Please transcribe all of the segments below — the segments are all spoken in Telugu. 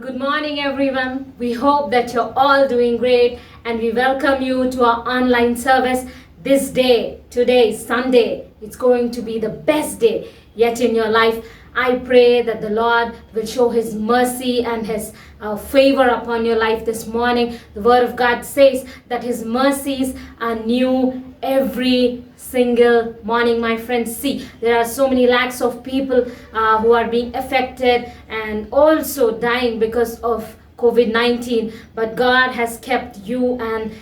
Good morning, everyone. We hope that you're all doing great and we welcome you to our online service this day. Today, Sunday. It's going to be the best day yet in your life. I pray that the Lord will show His mercy and His favor upon your life this morning. The Word of God says that His mercies are new every single morning, my friends. See, there are so many lakhs of people who are being affected and also dying because of COVID-19. But God has kept you and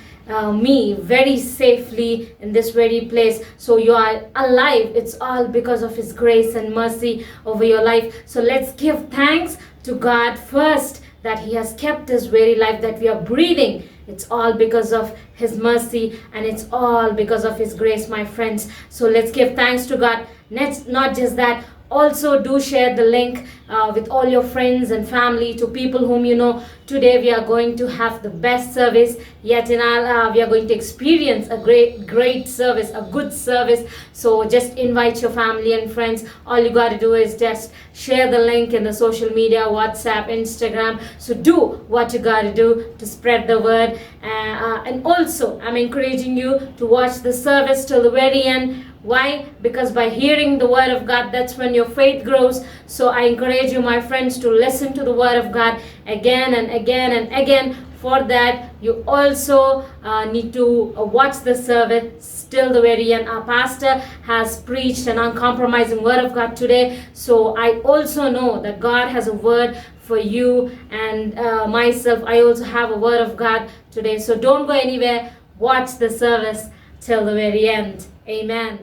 me very safely in this very place. So you are alive. It's all because of His grace and mercy over your life. So let's give thanks to God first that He has kept this very life that we are breathing. It's all because of His mercy and it's all because of His grace, my friends. So let's give thanks to God. Not just that, also do share the link with all your friends and family, to people whom you know. Today we are going to have the best service yet in our we are going to experience a great service, a good service. So just invite your family and friends. All you got to do is just share the link in the social media, WhatsApp, Instagram. So do what you got to do to spread the word. And also I'm encouraging you to watch the service till the very end. Why? Because by hearing the word of God, that's when your faith grows. So I encourage you, my friends, to listen to the word of God again and again and again. For that, you also need to watch the service till the very end. Our pastor has preached an uncompromising word of God today. So I also know that God has a word for you and myself. I also have a word of God today. So don't go anywhere. Watch the service till the very end. Amen.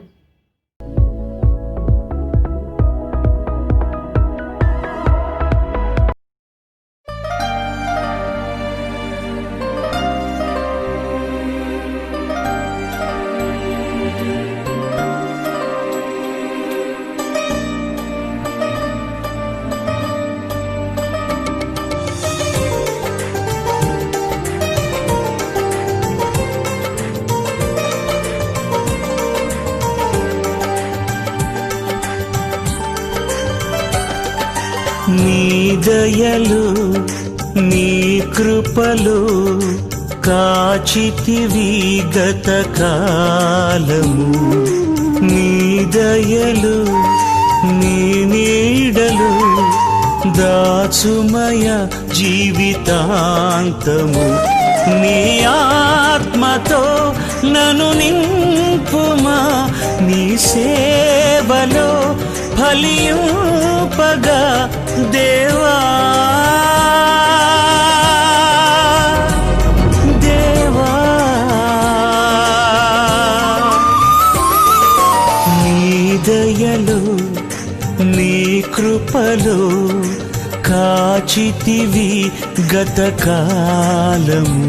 నీ దయలు నీ కృపలు కాచితివి గత కాలము, నీ దయలు నీ నీడలు దాచుమయ జీవితాంతము, నీ ఆత్మతో నన్ను నింపుమా, నీ సేవలో ఫలింపగా దేవా, దేవా. నీ దయలు నీ కృపలు కాచితివి గత కాలము,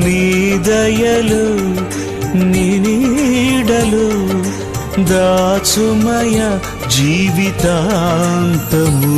నీ దయలు నీ నీడలు దాచుమయ జీవితాంతము.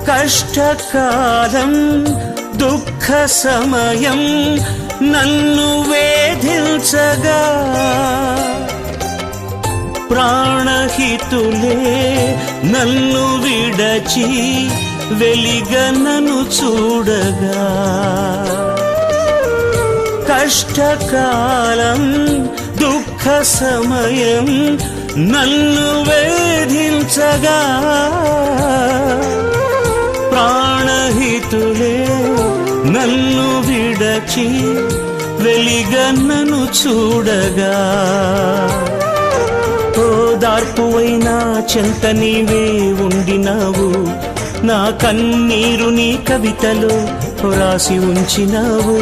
కష్టకాలం దుఃఖ సమయం నన్ను వేధించగా, ప్రాణహితులే నన్ను విడచి వెలిగనను చూడగా, కష్టకాలం దుఃఖ సమయం నన్ను వేధించగా, ప్రాణహితులే నన్ను విడచి వెలిగన్నను చూడగా, ఓదార్పువైనా చెంత నీవే ఉండినావు, నా కన్నీరు నీ కవితలో రాసి ఉంచినావు,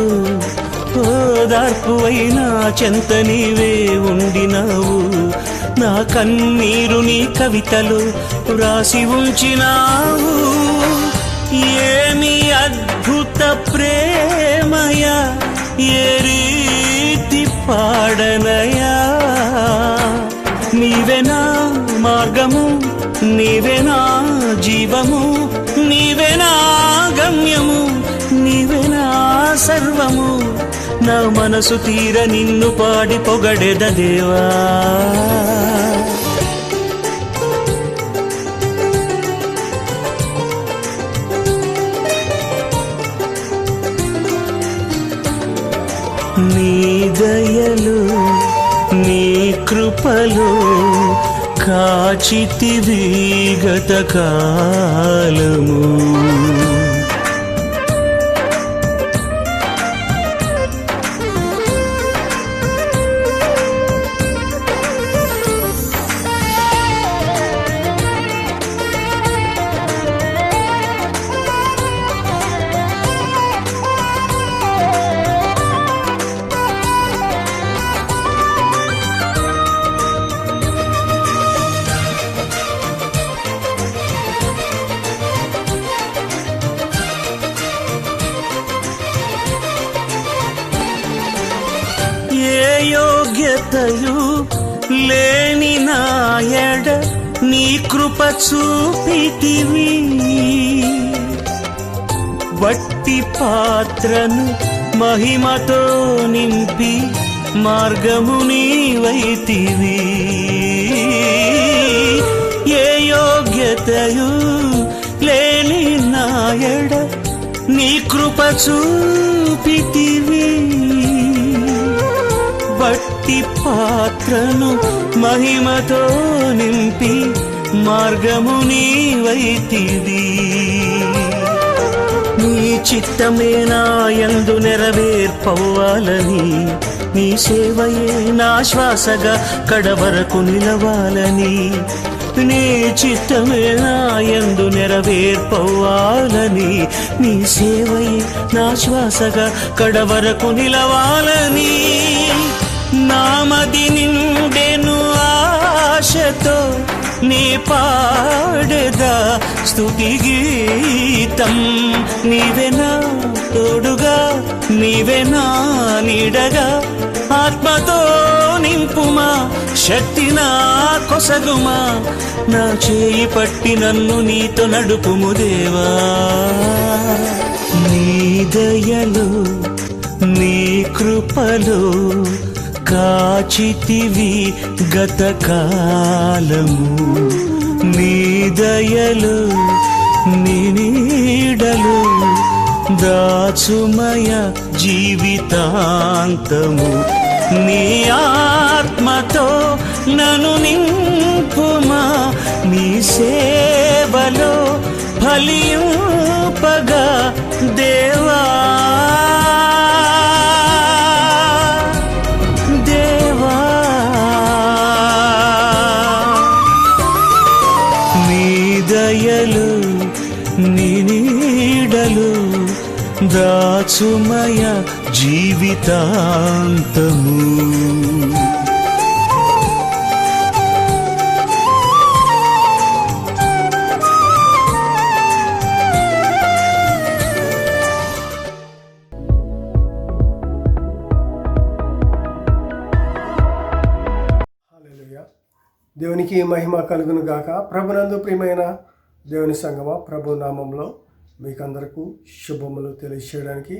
ఓదార్పువైనా చెంత నీవే ఉండినావు. నా కన్నీరు నీ కవితలో రాసి ఉంచినావు. ఏమి అద్భుత ప్రేమయా, ఏ రీతి పాడనయా. నీవే నా మార్గము, నీవే నా జీవము, నీవే నా గమ్యము, నీవే నా సర్వము. నా మనసు తీర నిన్ను పాడి పొగడెద దేవా. నీ దయలు నీ కృపలు కాచితివి గత కాలము. యోగ్యతయు లేని నాయడ నీ కృప చూపితివి. వట్టి పాత్రను మహిమతో నింపి మార్గము నీవైతివి. ఏ యోగ్యతయు లేని నాయడ నీ కృప చూపితివి. వట్టి పాత్రను మహిమతో నింపి మార్గము నీవైతివి. నీ చిత్తమే నా యందు నెరవేర్పవ్వాలని, నీ సేవయే నా శ్వాసగా కడవరకు నిలవాలని. నీ చిత్తమే నా యందు నెరవేర్పవ్వాలని, నీ సేవయే నా శ్వాసగా కడవరకు నిలవాలని. నామది నిండెను ఆశతో నీ పాడెదా స్తుతి గీతం. నీవే నా తోడుగా, నీవే నా నీడగా, ఆత్మతో నింపుమా, శక్తి నా కొసగుమా. నా చేయి పట్టి నన్ను నీతో నడుపుము దేవా. నీ దయలు నీ కృపలో కాచితివి గత కాలము. నీ దయలు నీ నీడలు దాచుమయ జీవితాంతము. నీ ఆత్మతో నన్ను నింపుమా, నీ సేవలో ఫలింపగా దేవా. దయలు నీ నీడలు దాచుమయ జీవితాంతము. దేవునికి మహిమ కలుగును గాక. ప్రభునందు ప్రియమైన దేవుని సంగమ, ప్రభు నామంలో మీకందరకు శుభములు తెలియచేయడానికి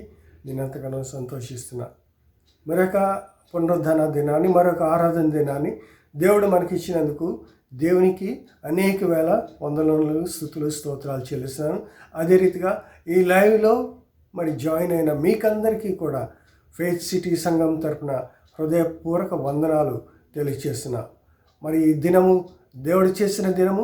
నేను ఎంతగానో సంతోషిస్తున్నా. మరొక పునరుద్ధరణ దినాన్ని, మరొక ఆరాధన దినాన్ని దేవుడు మనకి ఇచ్చినందుకు దేవునికి అనేక వేల వందనములు, స్తుతులు, స్తోత్రాలు చెల్లిస్తున్నాను. అదే రీతిగా ఈ లైవ్లో మరి జాయిన్ అయిన మీకందరికీ కూడా ఫెయిత్ సిటీ సంఘం తరపున హృదయపూర్వక వందనాలు తెలియజేస్తున్నా. మరి ఈ దినము దేవుడు చేసిన దినము,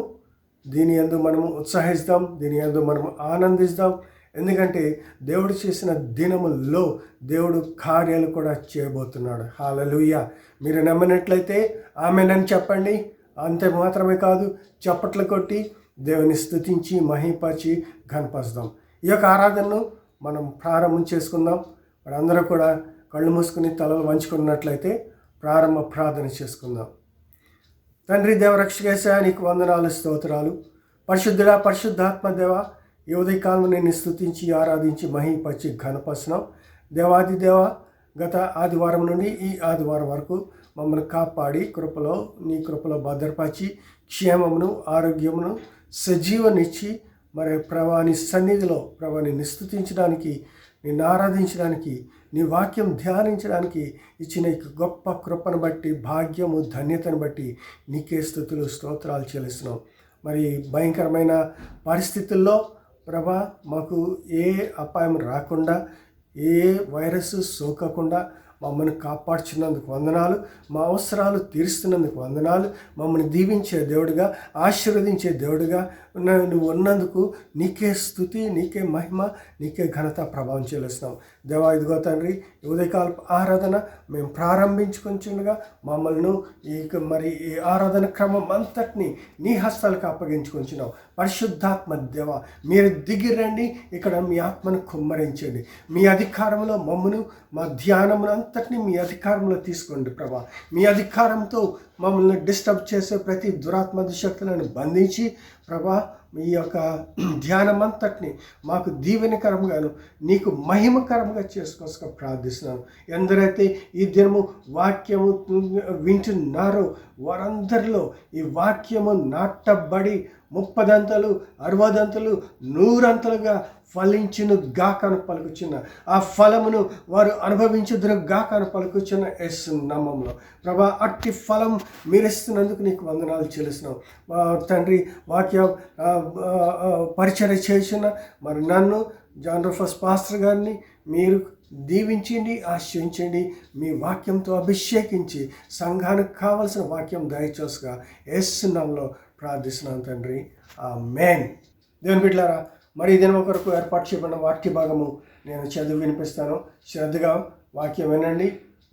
దీని యందు మనము ఉత్సాహిస్తాం, దీని యందు మనము ఆనందిస్తాం. ఎందుకంటే దేవుడు చేసిన దినముల్లో దేవుడు కార్యాలు కూడా చేయబోతున్నాడు. హల్లెలూయా. మీరు నమ్మినట్లయితే ఆమేనని చెప్పండి. అంతే మాత్రమే కాదు, చప్పట్లు కొట్టి దేవుని స్తుతించి మహిమపరిచి ఘనపరుస్తాం. ఈ యొక్క ఆరాధనను మనం ప్రారంభం చేసుకుందాం. మరి అందరూ కూడా కళ్ళు మూసుకుని తలలు వంచుకున్నట్లయితే ప్రారంభ ప్రార్థన చేసుకుందాం. తండ్రి దేవరక్షకేశ నీకు వందనాలు, స్తోత్రాలు. పరిశుద్ధుడా, పరిశుద్ధాత్మ దేవ, ఈ ఉదయకాలం నేను స్తుతించి ఆరాధించి మహిమపరిచి ఘనపరుస్తున్నాం. దేవాది దేవ, గత ఆదివారం నుండి ఈ ఆదివారం వరకు మమ్మల్ని కాపాడి నీ కృపలో భద్రపరిచి క్షేమమును ఆరోగ్యమును సజీవనిచ్చి మరి ప్రభాని సన్నిధిలో ప్రభాని స్తుతించడానికి, నిన్ను ఆరాధించడానికి, నీ వాక్యం ధ్యానించడానికి ఇచ్చిన గొప్ప కృపను బట్టి, భాగ్యము ధన్యతను బట్టి నీకే స్తుతులు స్తోత్రాలు చెల్లిస్తున్నాం. మరి భయంకరమైన పరిస్థితుల్లో ప్రభా మాకు ఏ అపాయం రాకుండా, ఏ వైరస్ సోకకుండా మమ్మల్ని కాపాడుచున్నందుకు వందనాలు. మా అవసరాలు తీరుస్తున్నందుకు వందనాలు. మమ్మల్ని దీవించే దేవుడిగా, ఆశీర్వదించే దేవుడిగా నువ్వు ఉన్నందుకు నీకే స్తుతి, నీకే మహిమ, నీకే ఘనత ప్రభావం చెల్లిస్తున్నాం. దేవా, ఇదిగో తండ్రి, ఉదయకాల ఆరాధన మేము ప్రారంభించుకుంటుండగా మమ్మల్ని ఈ ఆరాధన క్రమం అంతటినీ నీ హస్తాలకు అప్పగించుకుంటున్నాం. పరిశుద్ధాత్మ దేవ, మీరు దిగిరండి, ఇక్కడ మీ ఆత్మను కుమ్మరించండి. మీ అధికారంలో మమ్మను, మా ధ్యానమును అంతటినీ మీ అధికారంలో తీసుకోండి ప్రభా. మీ అధికారంతో మమ్మల్ని డిస్టర్బ్ చేసే ప్రతి దురాత్మ శక్తులను బంధించి ప్రభా, మీ యొక్క ధ్యానం అంతటిని మాకు దీవెనకరంగాను నీకు మహిమకరంగా చేసుకోసం ప్రార్థిస్తున్నాను. ఎందరైతే ఈ దినము వాక్యము వింటున్నారో వారందరిలో ఈ వాక్యము నాటబడి 30 60 100 ఫలించును గాకను పలుకుచున్న, ఆ ఫలమును వారు అనుభవించుదురు గాకను పలుకుచున్న యేసు నామములో ప్రభా, అట్టి ఫలం మీరిస్తున్నందుకు నీకు వందనాలు చెల్లిస్తున్నాం. తండ్రి, వాక్యం పరిచర్య చేసిన మరి నన్ను జాన్ రూఫస్ పాస్టర్ గారిని మీరు దీవించండి, ఆశ్రయించండి. మీ వాక్యంతో అభిషేకించి సంఘానికి కావలసిన వాక్యం దయచేసుగా యేసు నామములో ప్రార్థిస్తున్నాను తండ్రి, ఆమేన్. దేవుని బిడ్డలారా, మరి ఈ దినం కొరకు ఏర్పాటు చేయబడిన వాక్య భాగము నేను చదివి వినిపిస్తాను. శ్రద్ధగా వాక్యం వినండి,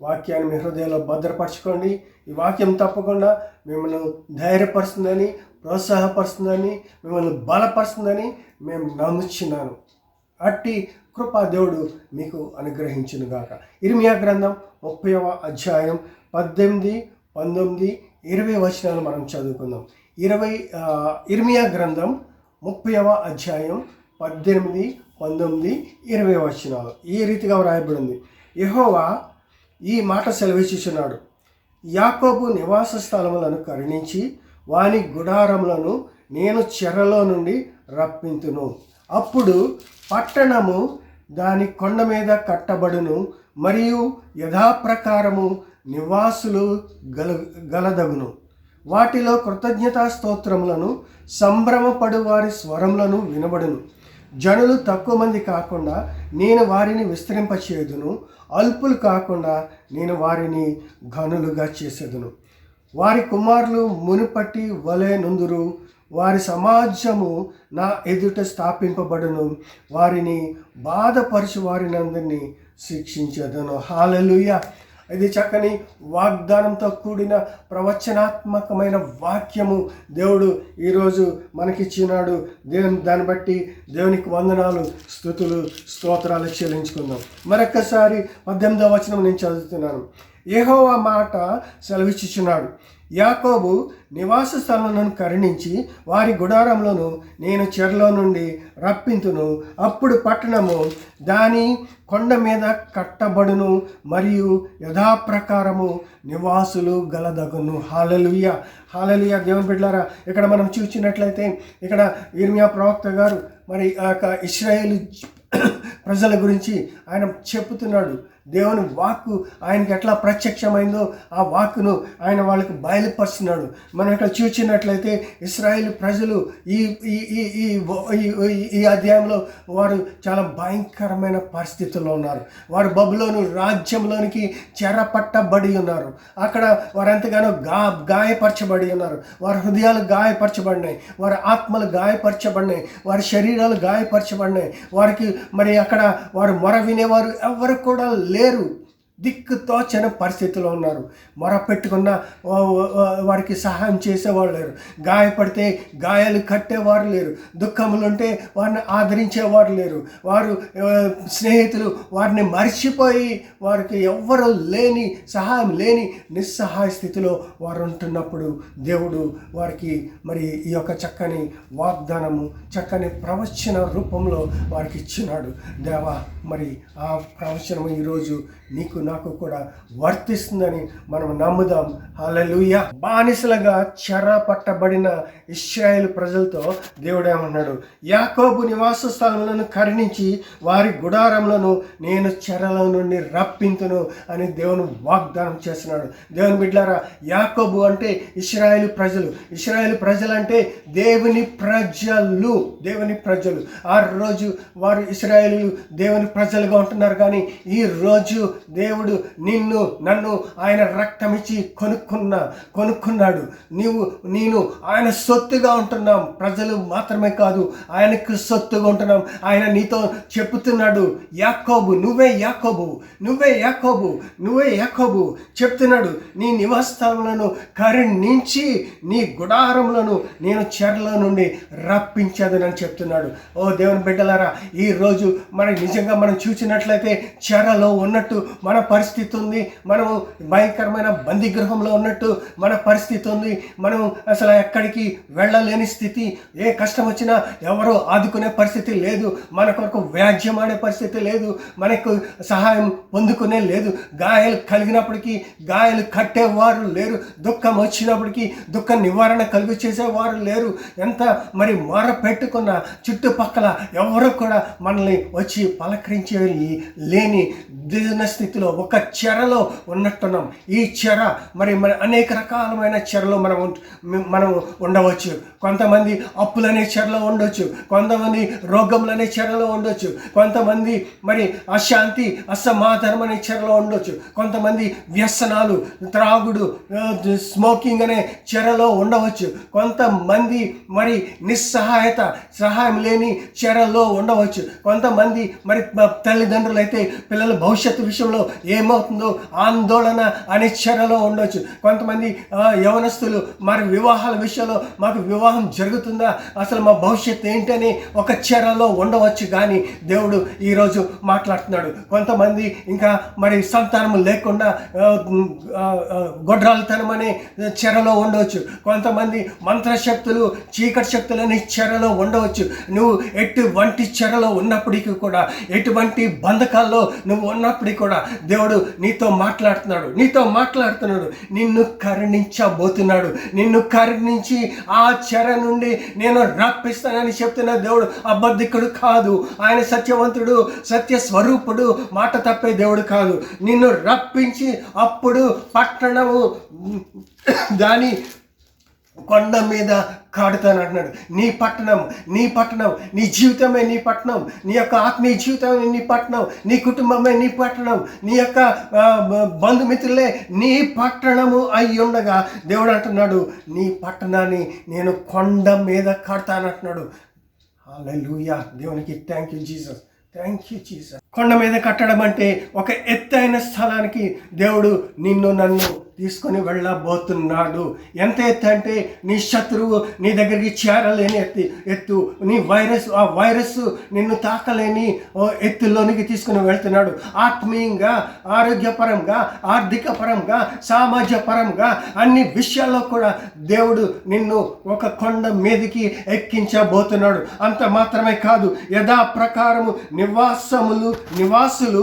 వాక్యాన్ని మీ హృదయంలో భద్రపరచుకోండి. ఈ వాక్యం తప్పకుండా మిమ్మల్ని ధైర్యపరుస్తుందని, ప్రోత్సాహపరుస్తుందని, మిమ్మల్ని బలపరుస్తుందని మేము నమ్ముచున్నాను. అట్టి కృపా దేవుడు మీకు అనుగ్రహించునుగాక. ఇర్మియా గ్రంథం 30వ అధ్యాయం 18, 19, 20 వచనాలు మనం చదువుకుందాం. ఇర్మియా గ్రంథం 30వ అధ్యాయం 18, 19, 20 వచనాలు ఈ రీతిగా వ్రాయబడింది. యెహోవా ఈ మాట సెలవిచ్చుచున్నాడు, యాకోబు నివాస స్థలములను కరుణించి వాని గుడారములను నేను చెరలో నుండి రప్పింతును. అప్పుడు పట్టణము దాని కొండ మీద కట్టబడును, మరియు యథాప్రకారము నివాసులు గలదగును. వాటిలో కృతజ్ఞతా స్తోత్రములను, సంభ్రమపడు వారి స్వరములను వినబడును. జనులు తక్కువ మంది కాకుండా నేను వారిని విస్తరింపచేయుదును, అల్పులు కాకుండా నేను వారిని ఘనులుగా చేసేదును. వారి కుమారులు మునుపటి వలె నుందురు, వారి సమాజము నా ఎదుట స్థాపింపబడును, వారిని బాధపరచు వారినందరినీ శిక్షించేదను. హల్లెలూయా. ఇది చక్కని వాగ్దానంతో కూడిన ప్రవచనాత్మకమైన వాక్యము దేవుడు ఈరోజు మనకిచ్చినాడు. దాన్ని బట్టి దేవునికి వందనాలు, స్తుతులు, స్తోత్రాలు చెల్లించుకుందాం. మరొక్కసారి 18వ వచనం నేను చదువుతున్నాను. యెహోవా మాట సెలవిచ్చుచున్నాడు, యాకోబు నివాస స్థలములను కరుణించి వారి గుడారంలోను నేను చెరలో నుండి రప్పింతును. అప్పుడు పట్టణము దాని కొండ మీద కట్టబడును, మరియు యథాప్రకారము నివాసులు గలదగును. హల్లెలూయా, హల్లెలూయా. దేవుని బిడ్డలారా, ఇక్కడ మనం చూసినట్లయితే ఇక్కడ ఇర్మియా ప్రవక్త గారు మరి ఆ ఇశ్రాయేలు ప్రజల గురించి ఆయన చెప్పుతున్నాడు. దేవుని వాక్కు ఆయనకి ఎట్లా ప్రత్యక్షమైందో ఆ వాక్కును ఆయన వాళ్ళకి బయలుపరుస్తున్నాడు. మనం ఇక్కడ చూసినట్లయితే ఇశ్రాయేలు ప్రజలు ఈ అధ్యాయంలో వారు చాలా భయంకరమైన పరిస్థితుల్లో ఉన్నారు. వారు బబులోను రాజ్యంలోనికి చెరపట్టబడి ఉన్నారు. అక్కడ వారు ఎంతగానో గాయపరచబడి ఉన్నారు. వారి హృదయాలు గాయపరచబడినాయి, వారి ఆత్మలు గాయపరచబడినాయి, వారి శరీరాలు గాయపరచబడినాయి. వారికి మరి అక్కడ వారు మొర వినేవారు ఎవరు కూడా లేరు. దిక్కుతోచని పరిస్థితిలో ఉన్నారు. మొర పెట్టుకున్న వారికి సహాయం చేసేవాళ్ళు లేరు. గాయపడితే గాయాలు కట్టేవారు లేరు. దుఃఖములుంటే వారిని ఆదరించేవారు లేరు. వారు స్నేహితులు వారిని మర్చిపోయి వారికి ఎవ్వరూ లేని, సహాయం లేని నిస్సహాయ స్థితిలో వారు ఉంటున్నప్పుడు దేవుడు వారికి మరి ఈ యొక్క చక్కని వాగ్దానము, చక్కని ప్రవచన రూపంలో వారికి ఇచ్చినాడు. దేవా, మరి ఆ ప్రవచనం ఈరోజు నీకు నాకు కూడా వర్తిస్తుందని మనం నమ్ముదాం. హల్లెలూయా. బానిసలుగా చెర పట్టబడిన ఇశ్రాయేలు ప్రజలతో దేవుడు ఏమన్నాడు? యాకోబు నివాస స్థలములను కరుణించి వారి గుడారములను నేను చెరల నుండి రప్పింతును అని దేవుని వాగ్దానం చేస్తున్నాడు. దేవుని బిడ్డలారా, యాకోబు అంటే ఇశ్రాయేలు ప్రజలు. ఇశ్రాయేలు ప్రజలు అంటే దేవుని ప్రజలు. దేవుని ప్రజలు. ఆ రోజు వారు ఇశ్రాయేలు దేవుని ప్రజలుగా ఉంటున్నారు. కానీ ఈ రోజు దేవుడు నిన్ను నన్ను ఆయన రక్తమిచ్చి కొనుక్కున్నాడు. నేను ఆయన సొత్తుగా ఉంటున్నాం. ప్రజలు మాత్రమే కాదు, ఆయనకు సొత్తుగా ఉంటున్నాం. ఆయన నీతో చెప్తున్నాడు, యాకోబు నువ్వే యాకోబు, నువ్వే యాకోబు, నువ్వే యాకోబు చెప్తున్నాడు. నీ నివాసస్థలములను కరుణించి నీ గుడారములను నేను చెరలో నుండి రప్పించదనని చెప్తున్నాడు. ఓ దేవుని బిడ్డలారా, ఈరోజు మరి నిజంగా మనం చూసినట్లయితే చెరలో ఉన్నట్టు మన పరిస్థితి ఉంది. మనము భయంకరమైన బందీగృహంలో ఉన్నట్టు మన పరిస్థితి ఉంది. మనం అసలు ఎక్కడికి వెళ్ళలేని స్థితి. ఏ కష్టం వచ్చినా ఎవరో ఆదుకునే పరిస్థితి లేదు. మన కొరకు వ్యాజ్యం ఆడే పరిస్థితి లేదు. మనకు సహాయం పొందుకునే లేదు. గాయాలు కలిగినప్పటికీ గాయాలు కట్టేవారు లేరు. దుఃఖం వచ్చినప్పటికీ దుఃఖ నివారణ కలుగు చేసేవారు లేరు. ఎంత మరి మొర పెట్టుకున్న చుట్టుపక్కల ఎవరు కూడా మనల్ని వచ్చి పలకరించే లేని దిన స్థితిలో ఒక చెరలో ఉన్నట్టున్నాం. ఈ చెర మరి అనేక రకాలమైన చెరలో మనం ఉండవచ్చు. కొంతమంది అప్పులనే చెరలో ఉండొచ్చు, కొంతమంది రోగములనే చెరలో ఉండొచ్చు, కొంతమంది మరి అశాంతి అసమాధానం అనే చెరలో ఉండొచ్చు, కొంతమంది వ్యసనాలు, త్రాగుడు, స్మోకింగ్ అనే చెరలో ఉండవచ్చు, కొంతమంది మరి నిస్సహాయత, సహాయం లేని చెరలో ఉండవచ్చు, కొంతమంది మరి తల్లిదండ్రులు అయితే పిల్లల భవిష్యత్తు విషయంలో ఏమవుతుందో ఆందోళన అనే చెరలో ఉండొచ్చు, కొంతమంది యవనస్తులు మరి వివాహాల విషయంలో మాకు వివాహం జరుగుతుందా, అసలు మా భవిష్యత్తు ఏంటని ఒక చెరలో ఉండవచ్చు. కానీ దేవుడు ఈరోజు మాట్లాడుతున్నాడు. కొంతమంది ఇంకా మరి సంతానం లేకుండా గొడ్రాలతనం అనే చెరలో ఉండవచ్చు, కొంతమంది మంత్రశక్తులు, చీకటి శక్తులు అనే చెరలో ఉండవచ్చు. నువ్వు ఎటువంటి చెరలో ఉన్నప్పటికీ కూడా, ఎటువంటి బంధకాల్లో నువ్వు ఉన్నప్పటికీ కూడా దేవుడు నీతో మాట్లాడుతున్నాడు. నిన్ను కరుణించబోతున్నాడు. నిన్ను కరుణించి ఆ చెర నుండి నేను రప్పిస్తానని చెప్తున్న దేవుడు అబద్ధికుడు కాదు. ఆయన సత్యవంతుడు, సత్య స్వరూపుడు, మాట తప్పే దేవుడు కాదు. నిన్ను రప్పించి అప్పుడు పట్టణము దాని కొండ మీద కాడుతాను అంటున్నాడు. నీ పట్టణం, నీ జీవితమే నీ పట్టణం, నీ యొక్క ఆత్మీయ జీవితమే నీ పట్టణం, నీ కుటుంబమే నీ పట్టణం, నీ యొక్క బంధుమిత్రులే నీ పట్టణము అయి ఉండగా దేవుడు అంటున్నాడు, నీ పట్టణాన్ని నేను కొండ మీద కడతానంటున్నాడు. హల్లెలూయా. దేవునికి థ్యాంక్ యూ జీసస్. కొండ మీద కట్టడం అంటే ఒక ఎత్తైన స్థలానికి దేవుడు నిన్ను నన్ను తీసుకొని వెళ్ళబోతున్నాడు. ఎంత ఎత్తు అంటే నీ శత్రువు నీ దగ్గరికి చేరలేని ఎత్తు, నీ ఆ వైరస్ నిన్ను తాకలేని ఎత్తుల్లోనికి తీసుకుని వెళ్తున్నాడు. ఆత్మీయంగా, ఆరోగ్యపరంగా, ఆర్థిక పరంగా, సామాజిక పరంగా అన్ని విషయాల్లో కూడా దేవుడు నిన్ను ఒక కొండ మీదకి ఎక్కించబోతున్నాడు. అంత మాత్రమే కాదు, యథాప్రకారము నివాసులు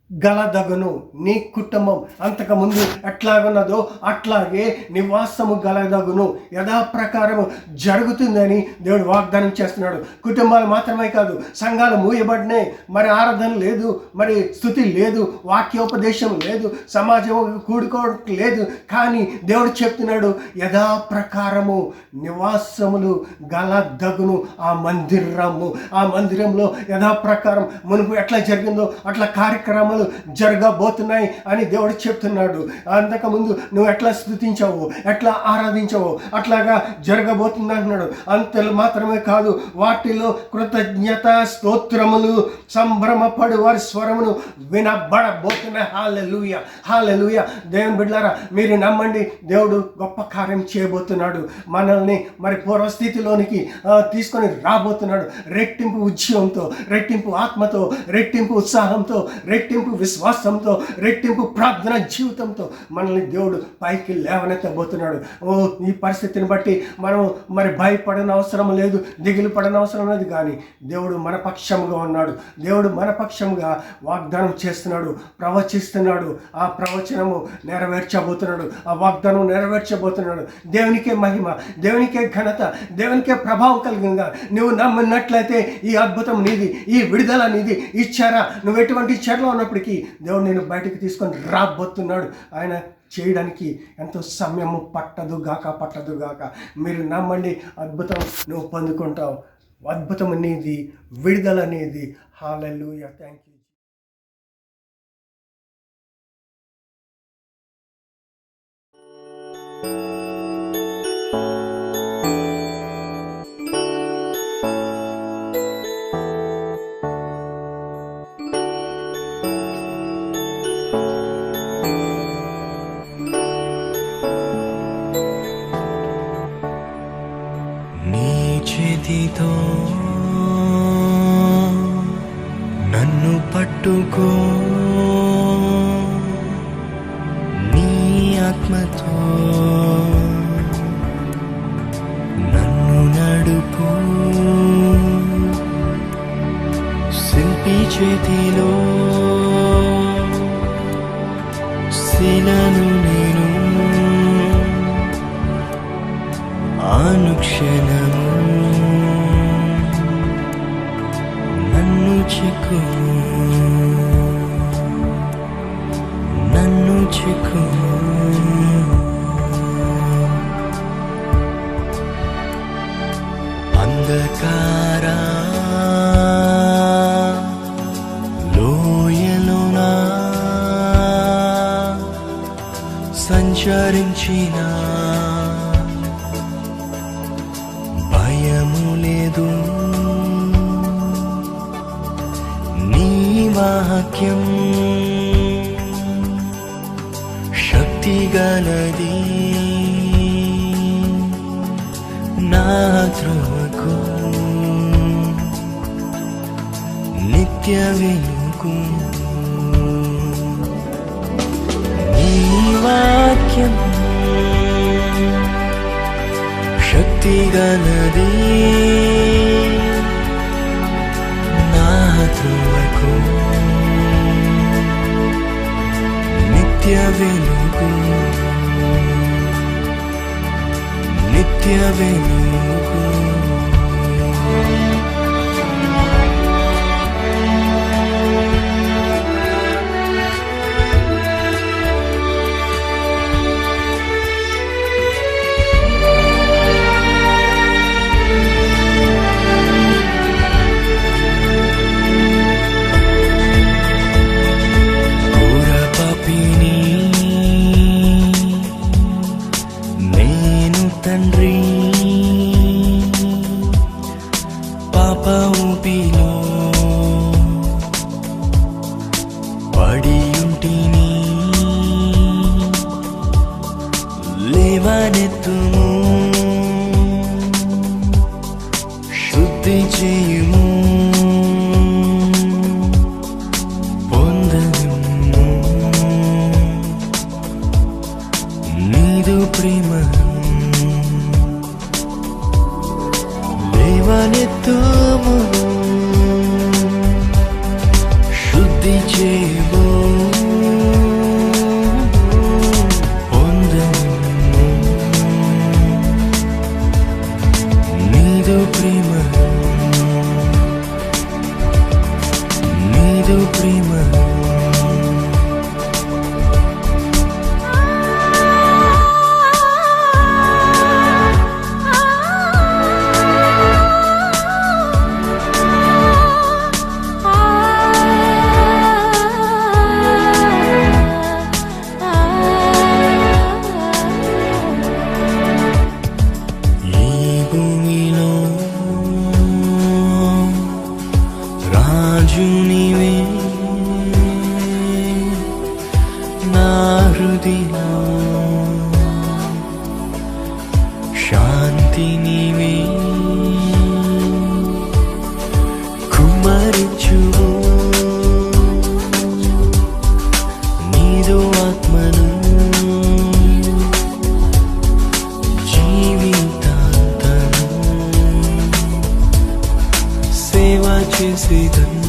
గలదగును. నీ కుటుంబం అంతకుముందు ఎట్లాగున్నదో అట్లాగే నివాసము గలదగును. యథాప్రకారము జరుగుతుందని దేవుడు వాగ్దానం చేస్తున్నాడు. కుటుంబాలు మాత్రమే కాదు, సంఘాలు మూయబడినాయి, మరి ఆరాధన లేదు, మరి స్తుతి లేదు, వాక్యోపదేశం లేదు, సమాజం కూడుకోవడం లేదు. కానీ దేవుడు చెప్తున్నాడు, యథాప్రకారము నివాసములు గలదగును. ఆ మందిరంలో యథాప్రకారం మునుపు ఎట్లా జరిగిందో అట్లా కార్యక్రమం కార్యక్రమాలు జరగబోతున్నాయి అని దేవుడు చెప్తున్నాడు. అంతకుముందు నువ్వు ఎట్లా స్తుతించావు, ఎట్లా ఆరాధించావు, అట్లాగా జరగబోతుంది అంటున్నాడు. అంత మాత్రమే కాదు, వాటిలో కృతజ్ఞత స్తోత్రములు సంభ్రమపడు వారి స్వరమును వినబడబోతున్నాయి. హల్లెలూయా, హల్లెలూయా. దేవుని బిడ్డలారా, మీరు నమ్మండి, దేవుడు గొప్ప కార్యం చేయబోతున్నాడు. మనల్ని మరి పూర్వస్థితిలోనికి తీసుకొని రాబోతున్నాడు. రెట్టింపు ఉద్యమంతో, రెట్టింపు ఆత్మతో, రెట్టింపు ఉత్సాహంతో, రెట్టింపు విశ్వాసంతో, రెట్టింపు ప్రార్థన జీవితంతో మనల్ని దేవుడు పైకి లేవనెత్తబోతున్నాడు. ఈ పరిస్థితిని బట్టి మనం మరి భయపడని అవసరం లేదు, దిగులు పడని అవసరం లేదు. కానీ దేవుడు మన పక్షంగా ఉన్నాడు. దేవుడు మన పక్షంగా వాగ్దానం చేస్తున్నాడు, ప్రవచిస్తున్నాడు. ఆ ప్రవచనము నెరవేర్చబోతున్నాడు, ఆ వాగ్దానం నెరవేర్చబోతున్నాడు. దేవునికే మహిమ, దేవునికే ఘనత, దేవునికే ప్రభావం కలిగిందిగా నువ్వు నమ్మినట్లయితే ఈ అద్భుతం నీది, ఈ విడుదల నీది. ఇచ్చారా నువ్వు ఎటువంటి చెరలో ఉన్నప్పటికీ దేవుడు నేను బయటికి తీసుకొని రాబోతున్నాడు. ఆయన చేయడానికి ఎంతో సమయము పట్టదు గాక. మీరు నమ్మండి, అద్భుతం నువ్వు పొందుకుంటావు. అద్భుతం నీది, విడుదల నీది. హల్లెలూయా. Thank you. నీ చేతితో నన్ను పట్టుకో, నీ ఆత్మతో నన్ను నడుపు. శిల్పి చేతిలో శిలను నేను అనుక్షణము నన్ను చిక్కుము. అంధకారా లోయలోనా సంచరించిన భయము లేదు. నీ వాక్యం శక్తి గలది, నా త్రోవకు నిత్య వెలుగు. నీ వాక్యం శక్తి గలది, నా త్రోవకు నిత్య వెలుగు, నిత్య వెలుగు. తండ్రి పాప ఊపిలో పడియుంటిని, లేవనెత్తుము, శుద్ధి చేయుము, పొందను నీదు ప్రేమ. లేవనెత్తుము, శుద్ధి చేయము, పొందము నీదు ప్రేమ, నీదు ప్రేమ. శక్తి నీవే కుమ్మరించుము నీదు ఆత్మను జీవితాంతము సేవ చేసేదను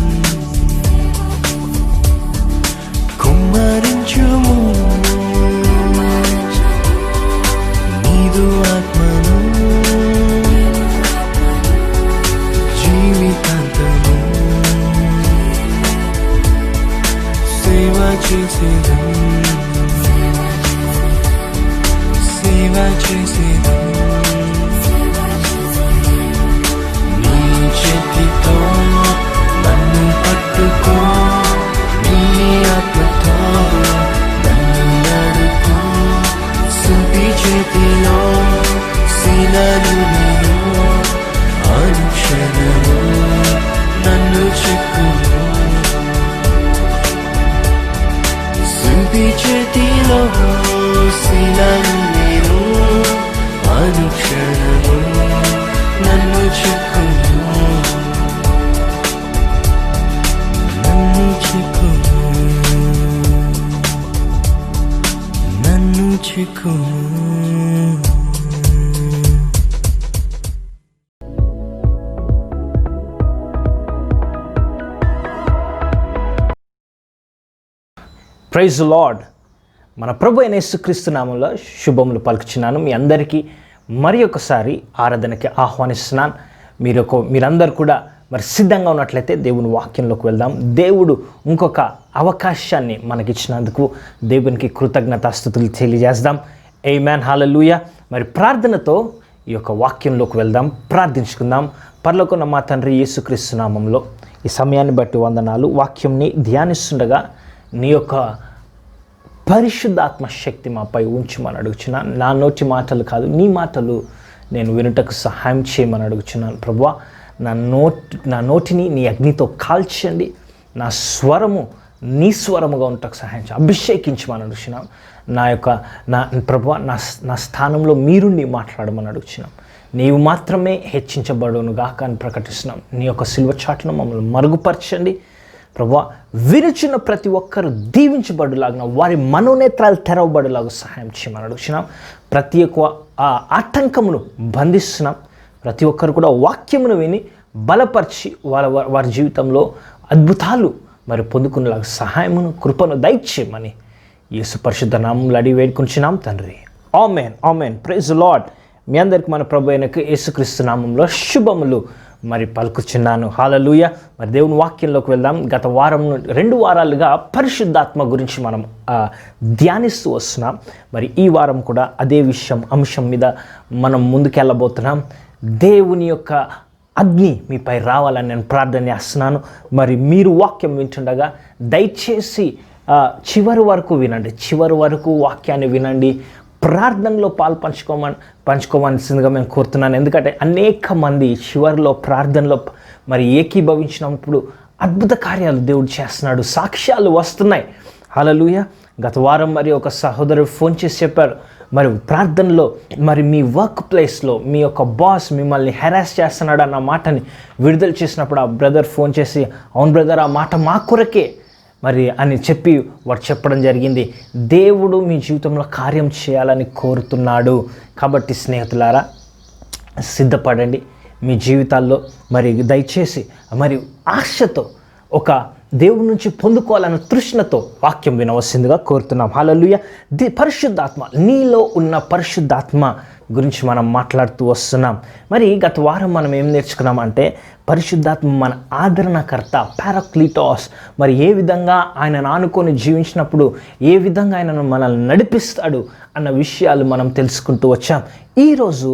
కుమ్మరించుము నీదు ఆత్మను జీవితాంతము సేవ చేసేదను సేవ చేసేదను నీ చేతితో నన్ను పట్టుకో నీ ఆత్మతో నన్ను నడుపు సుంటి చేతిలో శిలను నేను అనుక్షణము నన్ను చెక్కుము సుంటి చేతిలో శిలను నేను అనుక్షణము నన్ను చెక్కుము నన్ను చెక్కుము నన్ను చెక్కుము ప్రైజ్ లార్డ్. మన ప్రభు అయిన యేసుక్రీస్తు నామంలో శుభములు పలుకుచున్నాను. మీ అందరికీ మరి ఒకసారి ఆరాధనకి ఆహ్వానిస్తున్నాను. మీరందరూ కూడా మరి సిద్ధంగా ఉన్నట్లయితే దేవుని వాక్యంలోకి వెళ్దాం. దేవుడు ఇంకొక అవకాశాన్ని మనకిచ్చినందుకు దేవునికి కృతజ్ఞతాస్తుతులు తెలియజేద్దాం. ఆమేన్, హల్లెలూయా. మరి ప్రార్థనతో ఈ యొక్క వాక్యంలోకి వెళ్దాం, ప్రార్థించుకుందాం. పరలోకమున్న మా తండ్రి యేసుక్రీస్తు నామంలో ఈ సమయాన్ని బట్టి వందనాలు. వాక్యంని ధ్యానిస్తుండగా నీ యొక్క పరిశుద్ధాత్మ శక్తి మాపై ఉంచమని అడుగుచున్నాను. నా నోటి మాటలు కాదు, నీ మాటలు నేను వినుటకు సహాయం చేయమని అడుగుచున్నాను. ప్రభువా, నా నోటిని నీ అగ్నితో కాల్చండి, నా స్వరము నీ స్వరముగా ఉండటకు సహాయం చేయండి, అభిషేకించమని అడుగుచున్నాను. ప్రభువా, నా స్థానంలో మీరుండి మాట్లాడమని అడుగుచున్నాం. నీవు మాత్రమే హెచ్చించబడును గాక అని ప్రకటిస్తున్నాం. నీ యొక్క సిలువ చాటును మమ్మల్ని మరుగుపరచండి ప్రభువా. విరుచున్న ప్రతి ఒక్కరు దీవించబడులాగా, వారి మనోనేత్రాలు తెరవబడులాగా సహాయం చేయమని అడుగుతున్నాం. ప్రతి ఒక్క ఆటంకమును బంధిస్తున్నాం. ప్రతి ఒక్కరు కూడా వాక్యమును విని బలపరిచి వారి జీవితంలో అద్భుతాలు మరి పొందుకునేలాగా సహాయమును కృపను దయచేయమని యేసు పరిశుద్ధ నామములో అడిగి వేడుకుంటున్నాం తండ్రి. ఆమేన్, ఆమేన్. Praise lord. మీ అందరికి మన ప్రభు అయిన యేసుక్రీస్తు నామంలో శుభములు మరి పలుకుచున్నాను. హల్లెలూయా. మరి దేవుని వాక్యంలోకి వెళ్దాం. గత 2 వారాలుగా పరిశుద్ధాత్మ గురించి మనం ధ్యానిస్తూ వస్తున్నాం. మరి ఈ వారం కూడా అదే అంశం మీద మనం ముందుకెళ్ళబోతున్నాం. దేవుని యొక్క అగ్ని మీపై రావాలని నేను ప్రార్థన చేస్తున్నాను. మరి మీరు వాక్యం వింటుండగా దయచేసి చివరి వరకు వినండి, చివరి వరకు వాక్యాన్ని వినండి. ప్రార్థనలో పంచుకోవాల్సిందిగా మేము కోరుతున్నాను. ఎందుకంటే అనేక మంది చివరిలో ప్రార్థనలో మరి ఏకీభవించినప్పుడు అద్భుత కార్యాలు దేవుడు చేస్తున్నాడు, సాక్ష్యాలు వస్తున్నాయి. హల్లెలూయా. గత వారం మరి ఒక సహోదరుడు ఫోన్ చేసి చెప్పారు, మరి ప్రార్థనలో మరి మీ వర్క్ ప్లేస్లో మీ యొక్క బాస్ మిమ్మల్ని హెరాస్ చేస్తున్నాడు అన్న మాటని విడుదల చేసినప్పుడు ఆ బ్రదర్ ఫోన్ చేసి, అవును బ్రదర్, ఆ మాట మా కొరకే మరి అని చెప్పి వాడు చెప్పడం జరిగింది. దేవుడు మీ జీవితంలో కార్యం చేయాలని కోరుతున్నాడు. కాబట్టి స్నేహితులారా, సిద్ధపడండి. మీ జీవితాల్లో మరి దయచేసి మరి ఆశతో ఒక దేవుడి నుంచి పొందుకోవాలన్న తృష్ణతో వాక్యం వినవలసిందిగా కోరుతున్నాం. హల్లెలూయా. పరిశుద్ధాత్మ, నీలో ఉన్న పరిశుద్ధాత్మ గురించి మనం మాట్లాడుతూ వస్తున్నాం. మరి గత వారం మనం ఏం నేర్చుకున్నామంటే పరిశుద్ధాత్మ మన ఆదరణకర్త, పారాక్లీటోస్. మరి ఏ విధంగా ఆయనను ఆనుకొని జీవించినప్పుడు ఏ విధంగా ఆయనను మనల్ని నడిపిస్తాడు అన్న విషయాలు మనం తెలుసుకుంటూ వచ్చాం. ఈరోజు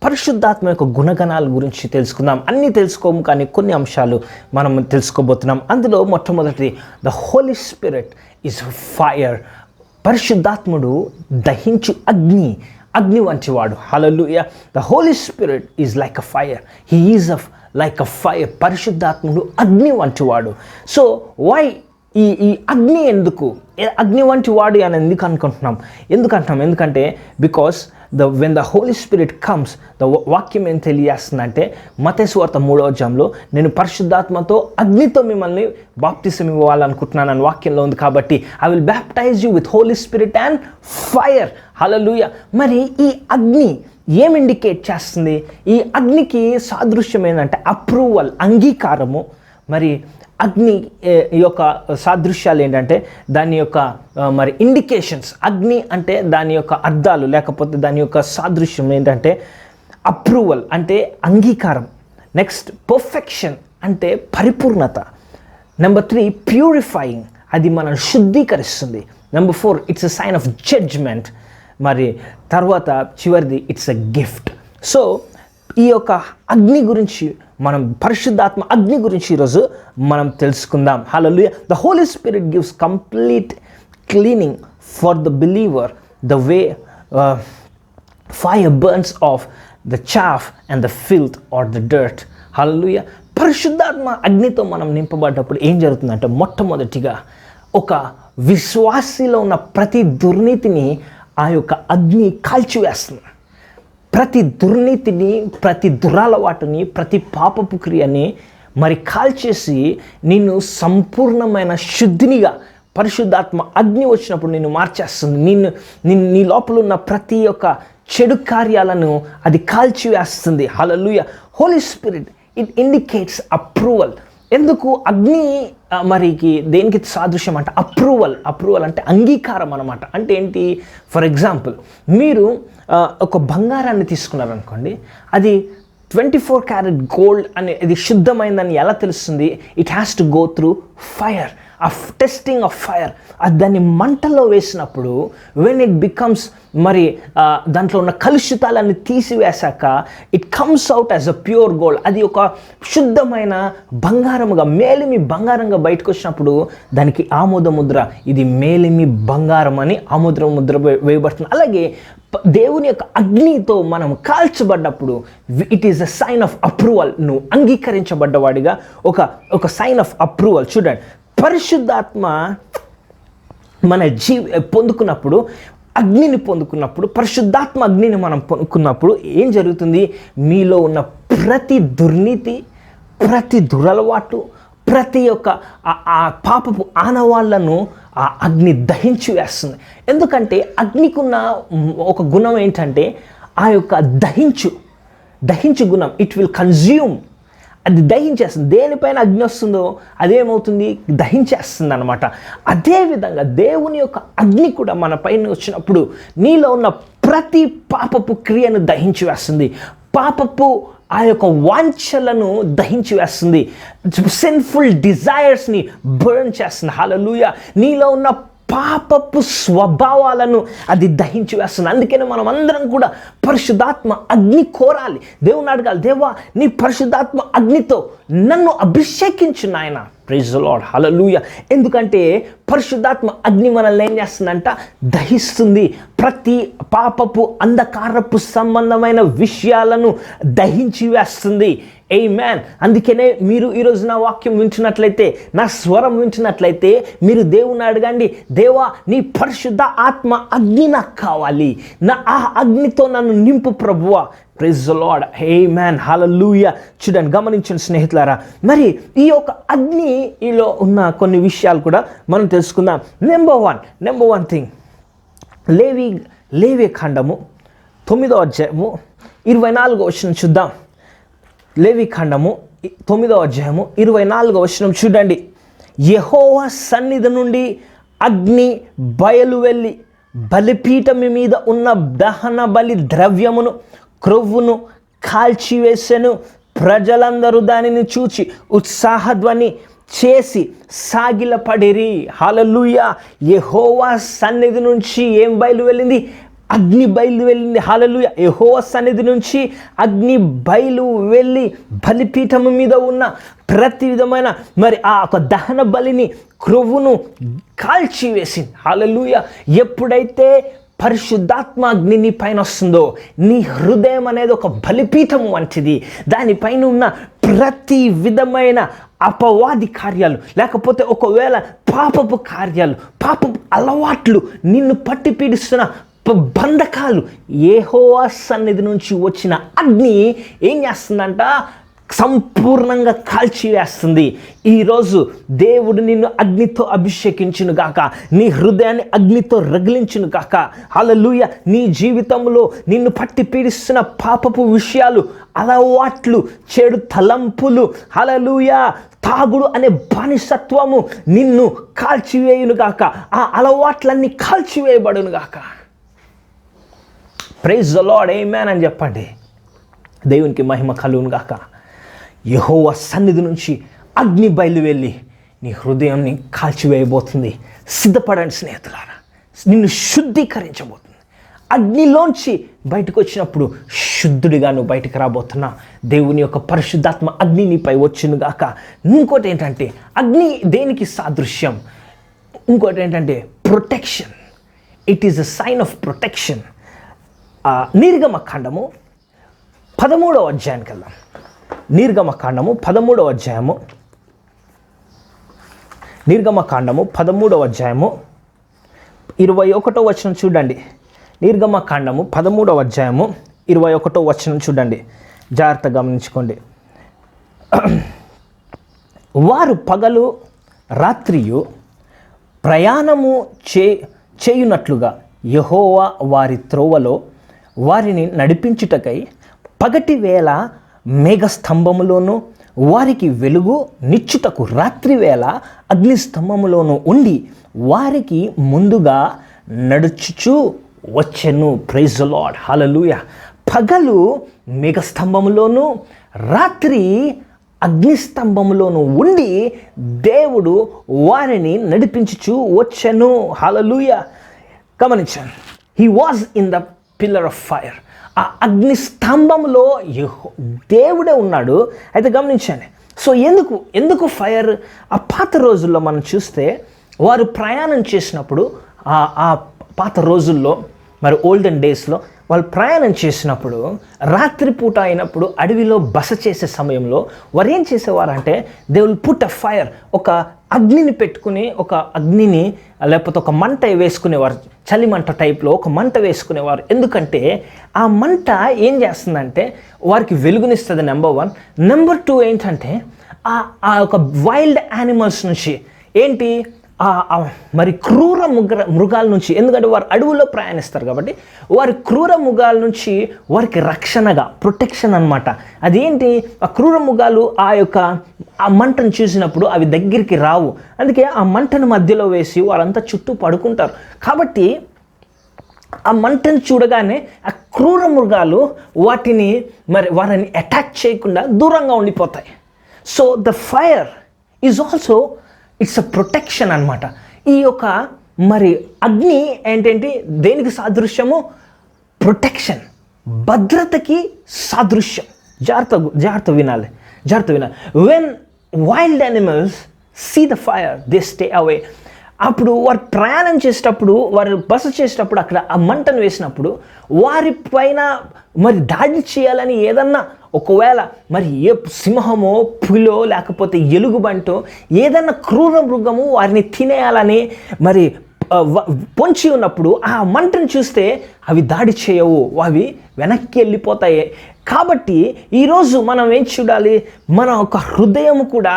పరిశుద్ధాత్మ యొక్క గుణగణాల గురించి తెలుసుకుందాం. అన్నీ తెలుసుకోము, కానీ కొన్ని అంశాలు మనం తెలుసుకోబోతున్నాం. అందులో మొట్టమొదటిది, the Holi spirit is fire. పరిశుద్ధాత్ముడు దహించు అగ్ని వంటివాడు. Hallelujah. The Holi spirit is like a fire. He is like a fire. పరిశుద్ధాత్ముడు అగ్ని వంటివాడు. సో వై ఈ అగ్ని ఎందుకు అగ్ని వంటి వాడు అని ఎందుకంటున్నాం? ఎందుకంటే because when the Holi Spirit comes, వాక్యం ఏం తెలియజేస్తుందంటే మత్తయి సువార్త 3వ అధ్యాయంలో నేను పరిశుద్ధాత్మతో అగ్నితో మిమ్మల్ని బాప్తిసం ఇవ్వాలనుకుంటున్నాను అని వాక్యంలో ఉంది. కాబట్టి I will baptise you with holy spirit and fire. Hallelujah. మరి ఈ అగ్ని ఏం ఇండికేట్ చేస్తుంది? ఈ అగ్నికి సాదృశ్యం ఏంటంటే అప్రూవల్, అంగీకారము. మరి అగ్ని యొక్క సాదృశ్యాలు ఏంటంటే దాని యొక్క మరి ఇండికేషన్స్. అగ్ని అంటే దాని యొక్క అర్థాలు లేకపోతే దాని యొక్క సాదృశ్యం ఏంటంటే అప్రూవల్ అంటే అంగీకారం. నెక్స్ట్ పర్ఫెక్షన్ అంటే పరిపూర్ణత. నెంబర్ 3 ప్యూరిఫైయింగ్, అది మనం శుద్ధీకరిస్తుంది. Number 4 it's a sign of judgement. మరి తర్వాత చివరిది ఇట్స్ ఎ గిఫ్ట్. సో ఈ యొక్క అగ్ని గురించి మనం, పరిశుద్ధాత్మ అగ్ని గురించి ఈరోజు మనం తెలుసుకుందాం. Hallelujah. The Holi spirit gives complete cleaning for the believer the way fire burns off the chaff and the filth or the dirt. Hallelujah. పరిశుద్ధాత్మ అగ్నితో మనం నింపబడ్డప్పుడు ఏం జరుగుతుందంటే మొట్టమొదటిగా ఒక విశ్వాసిలో ఉన్న ప్రతి దుర్నీతిని ఆ యొక్క అగ్ని కాల్చివేస్తుంది. ప్రతి దుర్నీతిని, ప్రతి దురలవాటుని, ప్రతి పాపపు క్రియని మరి కాల్చేసి నిన్ను సంపూర్ణమైన శుద్ధినిగా పరిశుద్ధాత్మ అగ్ని వచ్చినప్పుడు నిన్ను మార్చేస్తుంది. నీ లోపల ఉన్న ప్రతి ఒక్క చెడు కార్యాలను అది కాల్చివేస్తుంది. Hallelujah. Holy spirit it indicates approval. ఎందుకు అగ్ని మరికి దేనికి సాదృశ్యం అంటే అప్రూవల్ అంటే అంగీకారం అన్నమాట. అంటే ఏంటి? ఫర్ ఎగ్జాంపుల్ మీరు ఒక బంగారాన్ని తీసుకున్నారనుకోండి, అది 24 క్యారెట్ గోల్డ్ అనేది శుద్ధమైందని ఎలా తెలుస్తుంది? It has to go through fire, ఆ టెస్టింగ్ ఆఫ్ ఫైర్. అది దాన్ని మంటల్లో వేసినప్పుడు వెన్ ఇట్ బికమ్స్ మరి దాంట్లో ఉన్న కలుషితాలన్నీ తీసివేశాక it comes out as a pure gold. అది ఒక శుద్ధమైన బంగారముగా, మేలిమి బంగారంగా బయటకు వచ్చినప్పుడు దానికి ఆమోద ముద్ర, ఇది మేలిమి బంగారం అని ఆమోద ముద్ర వేయబడుతుంది. అలాగే దేవుని యొక్క అగ్నితో మనం కాల్చబడ్డప్పుడు it is a sign of approval. నువ్వు అంగీకరించబడ్డవాడిగా ఒక సైన్ ఆఫ్ అప్రూవల్. చూడండి, పరిశుద్ధాత్మ మన పొందుకున్నప్పుడు, అగ్నిని పొందుకున్నప్పుడు, పరిశుద్ధాత్మ అగ్నిని మనం పొందుకున్నప్పుడు ఏం జరుగుతుంది? మీలో ఉన్న ప్రతి దుర్నీతి, ప్రతి దురలవాటు, ప్రతి ఒక్క ఆ పాపపు ఆనవాళ్లను ఆ అగ్ని దహించి వేస్తుంది. ఎందుకంటే అగ్నికున్న ఒక గుణం ఏంటంటే ఆ యొక్క దహించు గుణం. ఇట్ విల్ కన్జ్యూమ్, అది దహించేస్తుంది. దేనిపైన అగ్ని వస్తుందో అదేమవుతుంది? దహించేస్తుంది అనమాట. అదేవిధంగా దేవుని యొక్క అగ్ని కూడా మన పైన వచ్చినప్పుడు నీలో ఉన్న ప్రతి పాపపు క్రియను దహించి వేస్తుంది. పాపపు ఆ యొక్క వాంఛలను దహించి వేస్తుంది. సిన్ఫుల్ డిజైర్స్ని బర్న్ చేస్తుంది. హల్లెలూయా. నీలో ఉన్న పాపపు స్వభావాలను అది దహించి వేస్తుంది. అందుకని మనం అందరం కూడా పరిశుద్ధాత్మ అగ్ని కోరాలి. దేవుని అడగాలి, దేవా నీ పరిశుద్ధాత్మ అగ్నితో నన్ను అభిషేకించు నాయన. Praise the Lord. హల్లెలూయా. ఎందుకంటే పరిశుద్ధాత్మ అగ్ని మనల్ని ఏం చేస్తుందంట? దహిస్తుంది. ప్రతి పాపపు అంధకారపు సంబంధమైన విషయాలను దహించి వేస్తుంది. ఆమేన్. అందుకనే మీరు ఈరోజు నా వాక్యం వింటున్నట్లయితే, నా స్వరం వింటున్నట్లయితే మీరు దేవుని అడగండి, దేవా నీ పరిశుద్ధ ఆత్మ అగ్ని నాకు కావాలి, ఆ అగ్నితో నన్ను నింపు ప్రభువా. Praise the Lord. Amen. Hallelujah. చూడండి, గమనించండి స్నేహితులారా, మరి ఈ యొక్క అగ్నిలో ఉన్న కొన్ని విషయాలు కూడా మనం తెలుసుకుందాం. నెంబర్ వన్ థింగ్, లేవి ఖండము 9వ అధ్యాయము 24వ వచనం చూద్దాం. లేవి ఖండము 9వ అధ్యాయము 24వ వచనం చూడండి. యెహోవా సన్నిధి నుండి అగ్ని బయలు వెళ్ళి బలిపీఠం మీద ఉన్న దహన బలి ద్రవ్యమును, క్రొవ్వును కాల్చివేసెను. ప్రజలందరూ దానిని చూచి ఉత్సాహధ్వని చేసి సాగిలపడిరి. హల్లెలూయా. యెహోవా సన్నిధి నుంచి ఏం బయలు వెళ్ళింది? అగ్ని బయలు వెళ్ళింది. హల్లెలూయా. యెహోవా సన్నిధి నుంచి అగ్ని బయలు వెళ్ళి బలిపీఠము మీద ఉన్న ప్రతి విధమైన మరి ఆ ఒక దహన బలిని, క్రొవ్వును కాల్చివేసింది. హల్లెలూయా. ఎప్పుడైతే పరిశుద్ధాత్మ అగ్ని నీ పైన వస్తుందో, నీ హృదయం అనేది ఒక బలిపీఠము వంటిది. దానిపైన ఉన్న ప్రతి విధమైన అపవాది కార్యాలు, లేకపోతే ఒకవేళ పాపపు కార్యాలు, పాపపు అలవాట్లు, నిన్ను పట్టి పీడిస్తున్న బంధకాలు యెహోవా సన్నిధి నుంచి వచ్చిన అగ్ని ఏం చేస్తుందంట? సంపూర్ణంగా కాల్చివేస్తుంది. ఈరోజు దేవుడు నిన్ను అగ్నితో అభిషేకించును గాక, నీ హృదయాన్ని అగ్నితో రగిలించును గాక. హల్లెలూయా. నీ జీవితంలో నిన్ను పట్టి పీడిస్తున్న పాపపు విషయాలు, అలవాట్లు, చెడు తలంపులు, హల్లెలూయా, తాగుడు అనే బానిసత్వము నిన్ను కాల్చివేయును గాక. ఆ అలవాట్లన్నీ కాల్చివేయబడును గాక. ప్రైజ్ ద లార్డ్, ఆమేన్ అని చెప్పండి. దేవునికి మహిమ కలుగును గాక. యెహోవా సన్నిధి నుంచి అగ్ని బయలువెళ్ళి నీ హృదయాన్ని కాల్చివేయబోతుంది. సిద్ధపడండి స్నేహితులారా, నిన్ను శుద్ధీకరించబోతుంది. అగ్నిలోంచి బయటకు వచ్చినప్పుడు శుద్ధుడిగా నువ్వు బయటకు రాబోతున్నా. దేవుని యొక్క పరిశుద్ధాత్మ అగ్ని నీపై వచ్చును గాక. ఇంకోటి ఏంటంటే, అగ్ని దేనికి సాదృశ్యం? ఇంకోటి ఏంటంటే protection. It is a sign of protection. నిర్గమకాండము 13వ అధ్యాయానికి వెళ్దాం. నిర్గమకాండము 13వ అధ్యాయము, నిర్గమకాండము 13వ అధ్యాయము 21వ వచనం చూడండి. నిర్గమకాండము 13వ అధ్యాయము 21వ వచనం చూడండి, జాగ్రత్తగా గమనించుకోండి. వారు పగలు రాత్రియు ప్రయాణము చేయునట్లుగా యెహోవా వారి త్రోవలో వారిని నడిపించుటకై పగటి వేళ మేఘస్తంభములోను వారికి వెలుగు నిచ్చుటకు రాత్రి వేళ అగ్నిస్తంభములోను ఉండి వారికి ముందుగా నడుచుచూ వచ్చెను. ప్రైజ్ ది లార్డ్, హల్లెలూయా. పగలు మేఘస్తంభములోను రాత్రి అగ్నిస్తంభములోను ఉండి దేవుడు వారిని నడిపించుచూ వచ్చెను. హల్లెలూయా. గమనించండి, he was in the pillar of fire. ఆ అగ్ని స్తంభంలో దేవుడే ఉన్నాడు. అయితే గమనించండి, సో ఎందుకు ఫైర్? ఆ పాత రోజుల్లో మనం చూస్తే వారు ప్రయాణం చేసినప్పుడు, ఆ పాత రోజుల్లో మరి ఓల్డెన్ డేస్లో వాళ్ళు ప్రయాణం చేసినప్పుడు రాత్రిపూట అయినప్పుడు అడవిలో బస చేసే సమయంలో వారు ఏం చేసేవారంటే, they will put a fire, ఒక అగ్నిని పెట్టుకుని, ఒక అగ్నిని లేకపోతే ఒక మంట వేసుకునేవారు. చలి మంట టైప్లో ఒక మంట వేసుకునేవారు. ఎందుకంటే ఆ మంట ఏం చేస్తుందంటే వారికి వెలుగునిస్తుంది, నెంబర్ 1. నెంబర్ 2 ఏంటంటే ఆ ఒక వైల్డ్ యానిమల్స్ నుంచి ఏంటి, మరి క్రూర మృగాల నుంచి, ఎందుకంటే వారు అడవుల్లో ప్రయాణిస్తారు కాబట్టి వారి క్రూర మృగాల నుంచి వారికి రక్షణగా, ప్రొటెక్షన్ అనమాట. అదేంటి, ఆ క్రూర మృగాలు ఆ మంటను చూసినప్పుడు అవి దగ్గరికి రావు. అందుకే ఆ మంటను మధ్యలో వేసి వారంతా చుట్టూ పడుకుంటారు. కాబట్టి ఆ మంటను చూడగానే ఆ క్రూర మృగాలు వారిని అటాక్ చేయకుండా దూరంగా ఉండిపోతాయి. So the fire is also it's a protection అనమాట. ఈ యొక్క మరి అగ్ని ఏంటంటే దేనికి సాదృశ్యము? ప్రొటెక్షన్, భద్రతకి సాదృశ్యం. జాగ్రత్త వినాలి. When wild animals see the fire they stay away. అప్పుడు వారు ప్రయాణం చేసేటప్పుడు, వారు బస చేసేటప్పుడు అక్కడ ఆ మంటను వేసినప్పుడు వారి పైన మరి దాడి చేయాలని ఏదన్నా, ఒకవేళ మరి ఏ సింహమో పులో లేకపోతే ఎలుగుబంటో ఏదన్నా క్రూర మృగము వారిని తినేయాలని మరి పొంచి ఉన్నప్పుడు ఆ మంటను చూస్తే అవి దాడి చేయవు, అవి వెనక్కి వెళ్ళిపోతాయి. కాబట్టి ఈరోజు మనం ఏం చూడాలి? మన ఒక హృదయం కూడా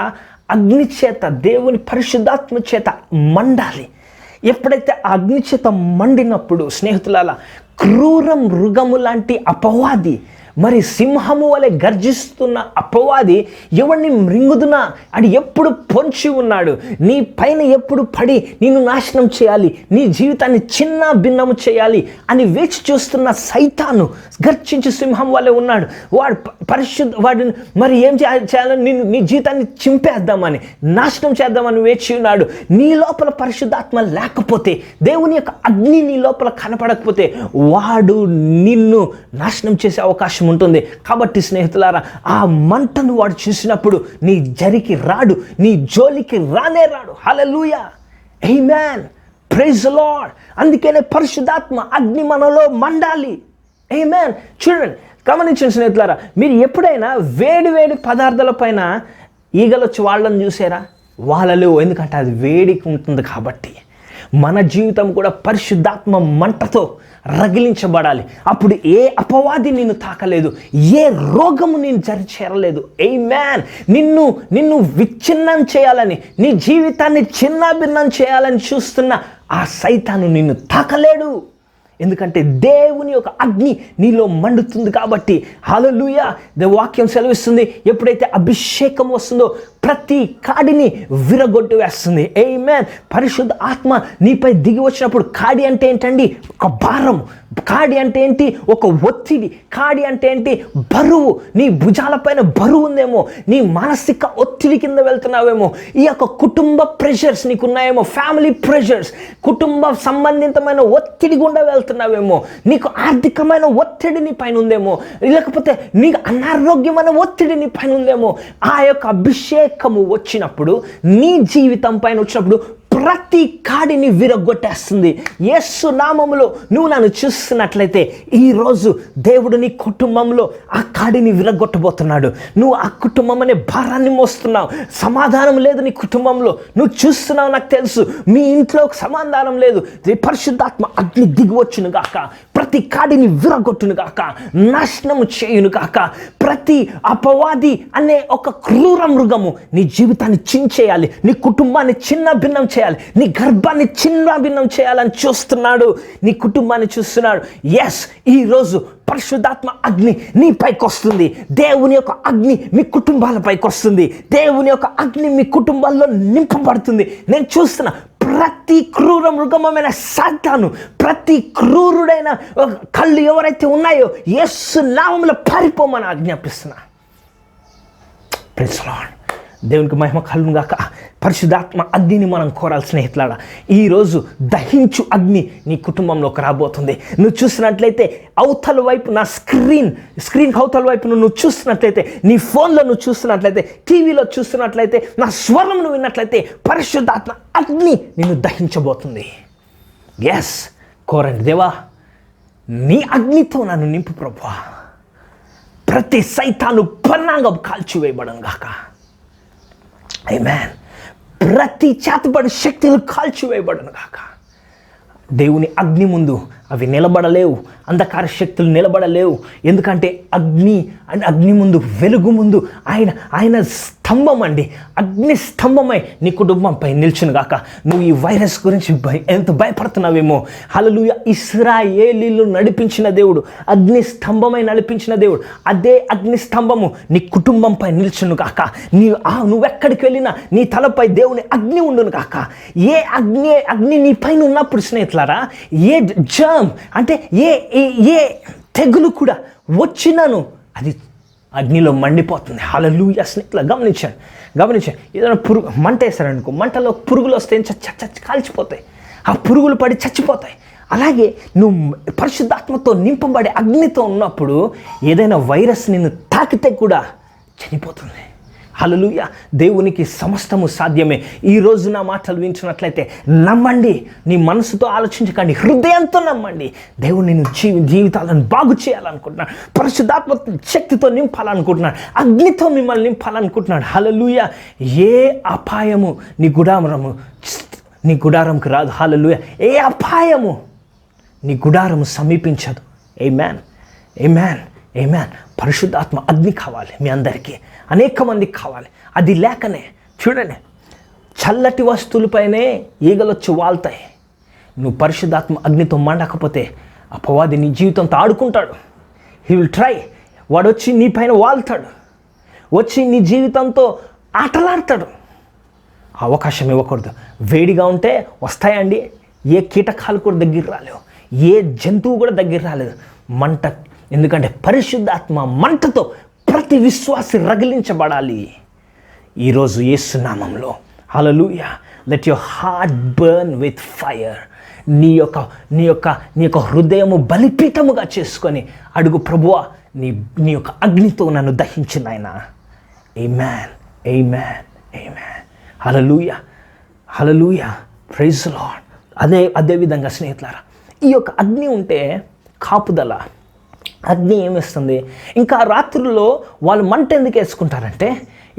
అగ్ని చేత, దేవుని పరిశుద్ధాత్మ చేత మండాలి. ఎప్పుడైతే ఆ అగ్ని చేత మండినప్పుడు స్నేహితులారా, క్రూర మృగము లాంటి అపవాది, మరి సింహము వలె గర్జిస్తున్న అపవాది ఎవరిని మృంగుదునా అని ఎప్పుడు పొంచి ఉన్నాడు. నీ పైన ఎప్పుడు పడి నిన్ను నాశనం చేయాలి, నీ జీవితాన్ని చిన్న భిన్నము చేయాలి అని వేచి చూస్తున్న సైతాను గర్జించి సింహం వలె ఉన్నాడు. వాడిని మరి ఏం చేయాలని, నీ జీవితాన్ని చింపేద్దామని, నాశనం చేద్దామని వేచి ఉన్నాడు. నీ లోపల పరిశుద్ధాత్మ లేకపోతే, దేవుని యొక్క అగ్ని నీ లోపల కనపడకపోతే వాడు నిన్ను నాశనం చేసే అవకాశం ఉంటుంది. కాబట్టి స్నేహితులారా, ఆ మంటను వాడు చూసినప్పుడు నీ జరికి రాడు, నీ జోలికి రానే రాడు. హల్లెలూయా, ఆమేన్, ప్రైజ్ ది లార్డ్. అందుకనే పరిశుద్ధాత్మ అగ్ని మనలో మండాలి. ఆమేన్. చూడండి, గమనించండి స్నేహితులారా, మీరు ఎప్పుడైనా వేడి పదార్థాల పైన ఈగలు వచ్చి వాళ్ళని చూసారా? వాళ్ళలో, ఎందుకంటే అది వేడికి ఉంటుంది కాబట్టి. మన జీవితం కూడా పరిశుద్ధాత్మ మంటతో రగిలించబడాలి. అప్పుడు ఏ అపవాది నిన్ను తాకలేదు, ఏ రోగము నేను చేరలేదు. ఆమేన్. నిన్ను విచ్ఛిన్నం చేయాలని, నీ జీవితాన్ని చిన్నాభిన్నం చేయాలని చూస్తున్న ఆ సైతాను నిన్ను తాకలేడు. ఎందుకంటే దేవుని యొక్క అగ్ని నీలో మండుతుంది కాబట్టి. హల్లెలూయా. వాక్యం సెలవిస్తుంది, ఎప్పుడైతే అభిషేకం వస్తుందో ప్రతి కాడిని విరగొట్టి వేస్తుంది. ఆమేన్. పరిశుద్ధ ఆత్మ నీపై దిగి వచ్చినప్పుడు, కాడి అంటే ఏంటండి? ఒక భారం. కాడి అంటే ఏంటి? ఒక ఒత్తిడి. కాడి అంటే ఏంటి? బరువు. నీ భుజాలపైన బరువు ఉందేమో, నీ మానసిక ఒత్తిడి కింద వెళ్తున్నావేమో, ఈ యొక్క కుటుంబ ప్రెషర్స్ నీకున్నాయేమో, ఫ్యామిలీ ప్రెషర్స్, కుటుంబ సంబంధితమైన ఒత్తిడి గుండా వెళ్తున్నావేమో, నీకు ఆర్థికమైన ఒత్తిడి నీ పైన ఉందేమో, లేకపోతే నీకు అనారోగ్యమైన ఒత్తిడి నీ పైన ఉందేమో. ఆ యొక్క అభిషేకము వచ్చినప్పుడు, నీ జీవితం పైన వచ్చినప్పుడు ప్రతి కాడిని విరగొట్టేస్తుంది. యేసు నామములో నువ్వు నన్ను చూస్తున్నట్లయితే ఈరోజు దేవుడు నీ కుటుంబంలో ఆ కాడిని విరగొట్టబోతున్నాడు. నువ్వు ఆ కుటుంబం అనే భారాన్ని మోస్తున్నావు. సమాధానం లేదు నీ కుటుంబంలో. నువ్వు చూస్తున్నావు, నాకు తెలుసు. మీ ఇంట్లో సమాధానం లేదు. పరిశుద్ధాత్మ అగ్ని దిగివచ్చును గాక, ప్రతి కాడిని విరగొట్టును గాక, నాశనము చేయును గాక. ప్రతి అపవాది అనే ఒక క్రూర మృగము నీ జీవితాన్ని చించేయాలి, నీ కుటుంబాన్ని చిన్న భిన్నం చేయాలి, నీ గర్భాన్ని చిన్న భిన్నం చేయాలని చూస్తున్నాడు, నీ కుటుంబాన్ని చూస్తున్నాడు. ఎస్, ఈరోజు పరిశుద్ధాత్మ అగ్ని నీ పైకి వస్తుంది. దేవుని యొక్క అగ్ని మీ కుటుంబాల పైకి వస్తుంది. దేవుని యొక్క అగ్ని మీ కుటుంబాల్లో నింపబడుతుంది. నేను చూస్తున్నా ప్రతి క్రూర మృగమైన సాతాను, ప్రతి క్రూరుడైన కళ్ళు ఎవరైతే ఉన్నాయో యేసు నామములో పారిపోమని ఆజ్ఞాపిస్తున్నా. Praise the Lord. దేవునికి మహిమ కలుగును గాక. పరిశుద్ధాత్మ అగ్నిని మనం కోరాలి స్నేహితులారా. ఈరోజు దహించు అగ్ని నీ కుటుంబంలోకి రాబోతుంది. నువ్వు చూసినట్లయితే అవతల వైపు, నా స్క్రీన్ అవతల వైపు నువ్వు చూస్తున్నట్లయితే, నీ ఫోన్లో నువ్వు చూస్తున్నట్లయితే, టీవీలో చూస్తున్నట్లయితే, నా స్వరం నువ్వు విన్నట్లయితే పరిశుద్ధాత్మ అగ్ని నిన్ను దహించబోతుంది. ఎస్, కోరండి. దేవా, నీ అగ్నితో నన్ను నింపు ప్రభువా. ప్రతి సైతాను పన్నాంగం కాల్చివేయబడను గాక. ఆమేన్. ప్రతి చేతబడి శక్తులు కాల్చివేయబడను గాక. దేవుని అగ్ని ముందు అవి నిలబడలేవు, అంధకార శక్తులు నిలబడలేవు. ఎందుకంటే అగ్ని ముందు, వెలుగు ముందు ఆయన స్తంభం అండి. అగ్ని స్తంభమై నీ కుటుంబంపై నిల్చును గాక. నువ్వు ఈ వైరస్ గురించి ఎంత భయపడుతున్నావేమో. హల్లెలూయా. ఇశ్రాయేలీలు నడిపించిన దేవుడు, అగ్ని స్తంభమై నడిపించిన దేవుడు, అదే అగ్ని స్తంభము నీ కుటుంబంపై నిల్చును గాక. నువ్వెక్కడికి వెళ్ళినా నీ తలపై దేవుని అగ్ని ఉండును గాక. ఏ అగ్ని నీ పైన ఉన్నప్పుడు స్నేహితులారా, ఏ అంటే ఏ తెగులు కూడా వచ్చినాను అది అగ్నిలో మండిపోతుంది. హల్లెలూయా. స్నేహితులు గమనించాను. ఏదైనా మంట వేస్తారనుకో, మంటలో పురుగులు వస్తే కాల్చిపోతాయి, ఆ పురుగులు పడి చచ్చిపోతాయి. అలాగే నువ్వు పరిశుద్ధాత్మతో నింపబడే అగ్నితో ఉన్నప్పుడు ఏదైనా వైరస్ నిన్ను తాకితే కూడా చనిపోతుంది. హల్లెలూయా. దేవునికి సమస్తము సాధ్యమే. ఈరోజు నా మాటలు వింటున్నట్లయితే నమ్మండి. నీ మనసుతో ఆలోచించకండి, హృదయంతో నమ్మండి. దేవుడు నిన్ను జీవితాలను బాగు చేయాలనుకుంటున్నాడు. పరిశుద్ధాత్మ శక్తితో నింపాలనుకుంటున్నాడు. అగ్నితో మిమ్మల్ని నింపాలనుకుంటున్నాడు. హల్లెలూయా. ఏ అపాయము నీ గుడారంకు రాదు. హల్లెలూయా. ఏ అపాయము నీ గుడారము సమీపించదు. ఆమేన్. ఆమేన్. ఆమేన్. పరిశుద్ధాత్మ అగ్ని కావాలి మీ అందరికీ, అనేక మందికి కావాలి. అది లేకనే చూడండి, చల్లటి వస్తువులపైనే ఈగలొచ్చి వాళ్తాయి. నువ్వు పరిశుద్ధాత్మ అగ్నితో మండకపోతే అపవాది నీ జీవితంతో ఆడుకుంటాడు. He will try. వాడు వచ్చి నీ పైన వాళ్తాడు, వచ్చి నీ జీవితంతో ఆటలాడతాడు. అవకాశం ఇవ్వకూడదు. వేడిగా ఉంటే వస్తాయండి, ఏ కీటకాలు కూడా దగ్గర రాలేవు, ఏ జంతువు కూడా దగ్గర రాలేదు. మంట, ఎందుకంటే పరిశుద్ధాత్మ మంటతో ప్రతి విశ్వాసి రగిలించబడాలి ఈరోజు యేసు నామములో. Hallelujah. Let your heart burn with fire. నీ యొక్క హృదయము బలిపీఠముగా చేసుకొని అడుగు, ప్రభువా నీ యొక్క అగ్నితో నన్ను దహించు నాయనా. Amen. Amen. Amen. Hallelujah. Hallelujah. Praise the Lord. అదే విధంగా స్నేహితులారా, ఈ యొక్క అగ్ని ఉంటే కాపుదల. అగ్ని ఏమిస్తుంది? ఇంకా రాత్రుల్లో వాళ్ళు మంట ఎందుకు వేసుకుంటారంటే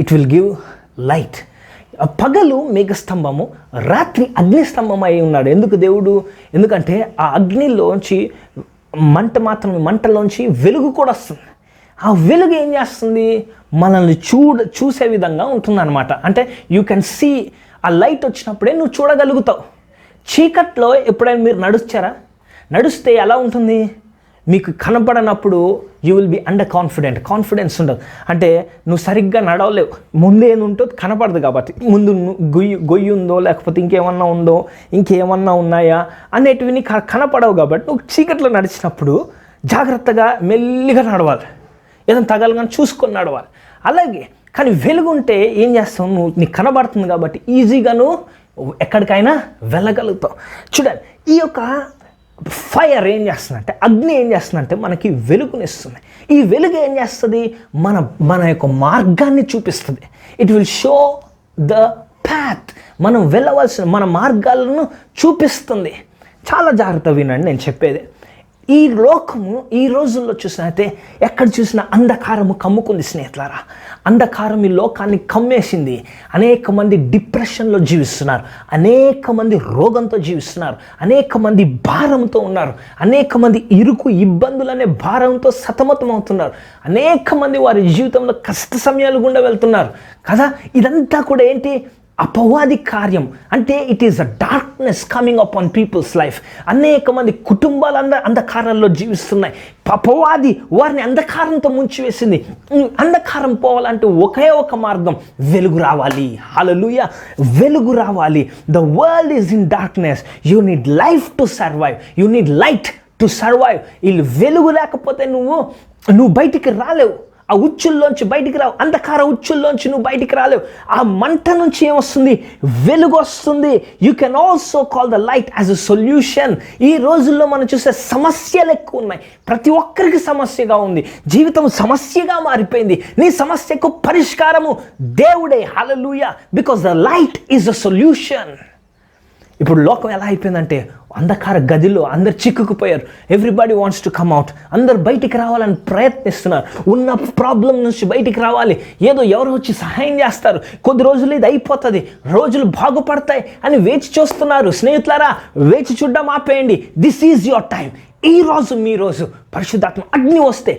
ఇట్ విల్ గివ్ లైట్. పగలు మేఘస్తంభము, రాత్రి అగ్నిస్తంభం అయి ఉన్నాడు. ఎందుకంటే ఆ అగ్నిలోంచి మంటలోంచి వెలుగు కూడా వస్తుంది. ఆ వెలుగు ఏం చేస్తుంది? మనల్ని చూసే విధంగా ఉంటుందన్నమాట. అంటే యూ కెన్ సీ, ఆ లైట్ వచ్చినప్పుడే నువ్వు చూడగలుగుతావు. చీకట్లో ఎప్పుడైనా మీరు నడుస్తే ఎలా ఉంటుంది? మీకు కనపడనప్పుడు you will be under confidence ఉండదు. అంటే నువ్వు సరిగ్గా నడవలేవు, ముందేముంటో కనపడదు కాబట్టి. ముందు గొయ్యి ఉందో, లేకపోతే ఇంకేమన్నా ఉన్నాయా అనేటివి నీకు కనపడవు. కాబట్టి నువ్వు చీకట్లో నడిచినప్పుడు జాగ్రత్తగా మెల్లిగా నడవాలి, ఏదైనా తగలగానే చూసుకొని నడవాలి. అలాగే కానీ వెలుగుంటే ఏం చేస్తావు? నీకు కనబడుతుంది కాబట్టి ఈజీగా నువ్వు ఎక్కడికైనా వెళ్ళగలుగుతావు. చూడండి, ఈ యొక్క ఫైర్ ఏం చేస్తుందంటే, అగ్ని ఏం చేస్తుందంటే మనకి వెలుగునిస్తుంది. ఈ వెలుగు ఏం చేస్తుంది? మన యొక్క మార్గాన్ని చూపిస్తుంది. It will show the path. మనం వెళ్ళవలసిన మన మార్గాలను చూపిస్తుంది. చాలా జాగ్రత్త వినండి నేను చెప్పేది. ఈ లోకము ఈ రోజుల్లో చూసినైతే ఎక్కడ చూసినా అంధకారము కమ్ముకుంది స్నేహితులారా. అంధకారం ఈ లోకాన్ని కమ్మేసింది. అనేక మంది డిప్రెషన్లో జీవిస్తున్నారు, అనేక మంది రోగంతో జీవిస్తున్నారు, అనేక మంది భారంతో ఉన్నారు, అనేక మంది ఇబ్బందులనే భారంతో సతమతం అవుతున్నారు, అనేక మంది వారి జీవితంలో కష్ట సమయాలు గుండా వెళ్తున్నారు కదా. ఇదంతా కూడా ఏంటి? అపవాది కార్యం. అంటే it is a darkness coming up on people's life. అనేక మంది కుటుంబాలు అంధకారంలో జీవిస్తున్నాయి. అపవాది వారిని అంధకారంతో ముంచివేసింది. అంధకారం పోవాలంటే ఒకే ఒక మార్గం, వెలుగు రావాలి. హల్లెలూయా, వెలుగు రావాలి. The world is in darkness, you need life to survive, you need light to survive. ఈ వెలుగు లేకపోతే నువ్వు బయటికి రాలేవు. ఆ ఉచ్చుల్లోంచి బయటికి రావు. అంధకార ఉచ్చుల్లోంచి నువ్వు బయటికి రాలేవు. ఆ మంట నుంచి ఏమొస్తుంది? వెలుగు వస్తుంది. You can also call the light as a solution. ఈ రోజుల్లో మనం చూసే సమస్యలు ఎక్కువ ఉన్నాయి. ప్రతి ఒక్కరికి సమస్యగా ఉంది. జీవితం సమస్యగా మారిపోయింది. నీ సమస్యకు పరిష్కారము దేవుడే. Hallelujah, because the light is a solution. ఇప్పుడు లోకం ఎలా అయిపోయిందంటే అంధకార గదిలో అందరు చిక్కుకుపోయారు. Everybody wants to come out. అందరు బయటికి రావాలని ప్రయత్నిస్తున్నారు. ఉన్న ప్రాబ్లం నుంచి బయటికి రావాలి. ఎవరు వచ్చి సహాయం చేస్తారు, కొద్ది రోజులు ఇది అయిపోతుంది, రోజులు బాగుపడతాయి అని వేచి చూస్తున్నారు. స్నేహితులారా, వేచి చూడడం ఆపేయండి. This is your time. మీ రోజు పరిశుద్ధాత్మ అగ్ని వస్తే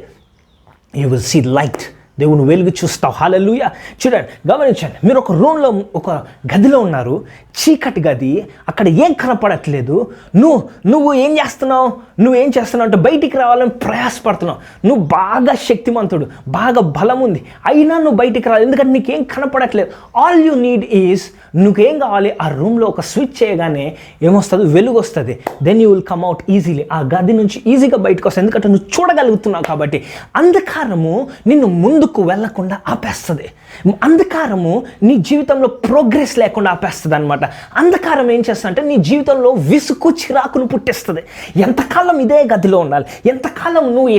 యూ విల్ సీ లైట్. దేవుని వెలుగు చూస్తావు. హల్లెలూయా. చూడండి, గమనించండి. మీరు ఒక రూమ్లో, ఒక గదిలో ఉన్నారు, చీకటి గది, అక్కడ ఏం కనపడట్లేదు. నువ్వు ఏం చేస్తున్నావు అంటే బయటికి రావాలని ప్రయాసపడుతున్నావు. నువ్వు బాగా శక్తిమంతుడు, బాగా బలం ఉంది, అయినా నువ్వు బయటికి రావాలి. ఎందుకంటే నీకేం కనపడట్లేదు. ఆల్ యూ నీడ్ ఈజ్, నువ్వేం కావాలి? ఆ రూమ్లో ఒక స్విచ్ చేయగానే ఏమొస్తుంది? వెలుగు వస్తుంది. Then you will come out easily. ఆ గది నుంచి ఈజీగా బయటకు వస్తుంది, ఎందుకంటే నువ్వు చూడగలుగుతున్నావు కాబట్టి. అంధకారము నిన్ను ముందుకు వెళ్లకుండా ఆపేస్తుంది. అంధకారము నీ జీవితంలో ప్రోగ్రెస్ లేకుండా ఆపేస్తుంది అనమాట. అంధకారం ఏం చేస్తుందంటే నీ జీవితంలో విసుగు, చిరాకును పుట్టిస్తుంది. ఎంతకాలం ఇదే గదిలో ఉండాలి? ఎంతకాలం నువ్వు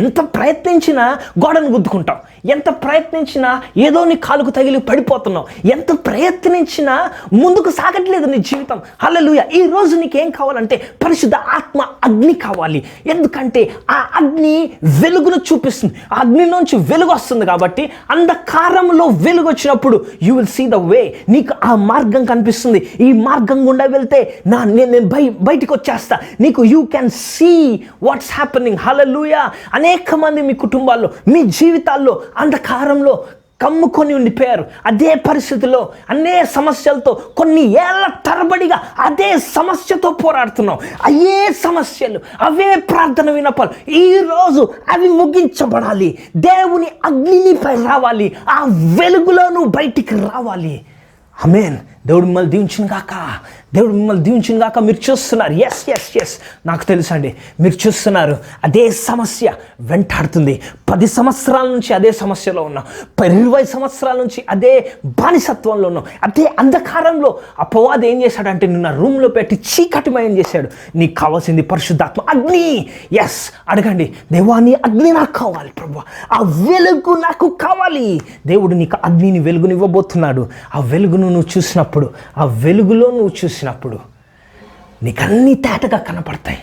ఎంత ప్రయత్నించినా గోడను గుద్దుకుంటావు, ఎంత ప్రయత్నించినా ఏదో నీ కాలుకు తగిలి పడిపోతున్నావు, ఎంత ప్రయత్నించినా ముందుకు సాగట్లేదు నీ జీవితం. హల్లెలూయా. ఈ రోజు నీకేం కావాలంటే పరిశుద్ధ ఆత్మ అగ్ని కావాలి. ఎందుకంటే ఆ అగ్ని వెలుగును చూపిస్తుంది. ఆ అగ్ని నుంచి వెలుగు వస్తుంది కాబట్టి అంధకారంలో వెలుగు వచ్చినప్పుడు you will see the way. నీకు ఆ మార్గం కనిపిస్తుంది. ఈ మార్గం గుండా వెళ్తే నేను బయటికి వచ్చేస్తా. నీకు you can see what's happening. Hallelujah. అనేక మంది మీ కుటుంబాల్లో, మీ జీవితాల్లో అంధకారంలో కమ్ముకొని ఉండిపోయారు. అదే పరిస్థితిలో, అనే సమస్యలతో కొన్ని ఏళ్ల తరబడిగా అదే సమస్యతో పోరాడుతున్నావు. అయ్యే సమస్యలు, అవే ప్రార్థన విన్నపాలు. ఈరోజు అవి ముగించబడాలి. దేవుని అగ్నిపై రావాలి. ఆ వెలుగులో నువ్వు బయటికి రావాలి. ఆమేన్. దేవుడు మిమ్మల్ని దీవించును గాక. మీరు చూస్తున్నారు, ఎస్ నాకు తెలుసండి, మీరు చూస్తున్నారు. అదే సమస్య వెంటాడుతుంది. 10 సంవత్సరాల నుంచి అదే సమస్యలో ఉన్నాం, 20 సంవత్సరాల నుంచి అదే బానిసత్వంలో ఉన్నాం, అదే అంధకారంలో. అపవాది ఏం చేశాడంటే నిన్న రూమ్లో పెట్టి చీకటిమయం చేశాడు. నీకు కావాల్సింది పరిశుద్ధాత్మ అగ్ని. ఎస్, అడగండి, దేవా నీ అగ్ని నాకు కావాలి ప్రభువా, ఆ వెలుగు నాకు కావాలి. దేవుడు నీకు అగ్నిని, వెలుగునివ్వబోతున్నాడు. ఆ వెలుగును నువ్వు చూసినప్పుడు, ఆ వెలుగులో నువ్వు చూసినప్పుడు నీకన్నీ తేటగా కనపడతాయి.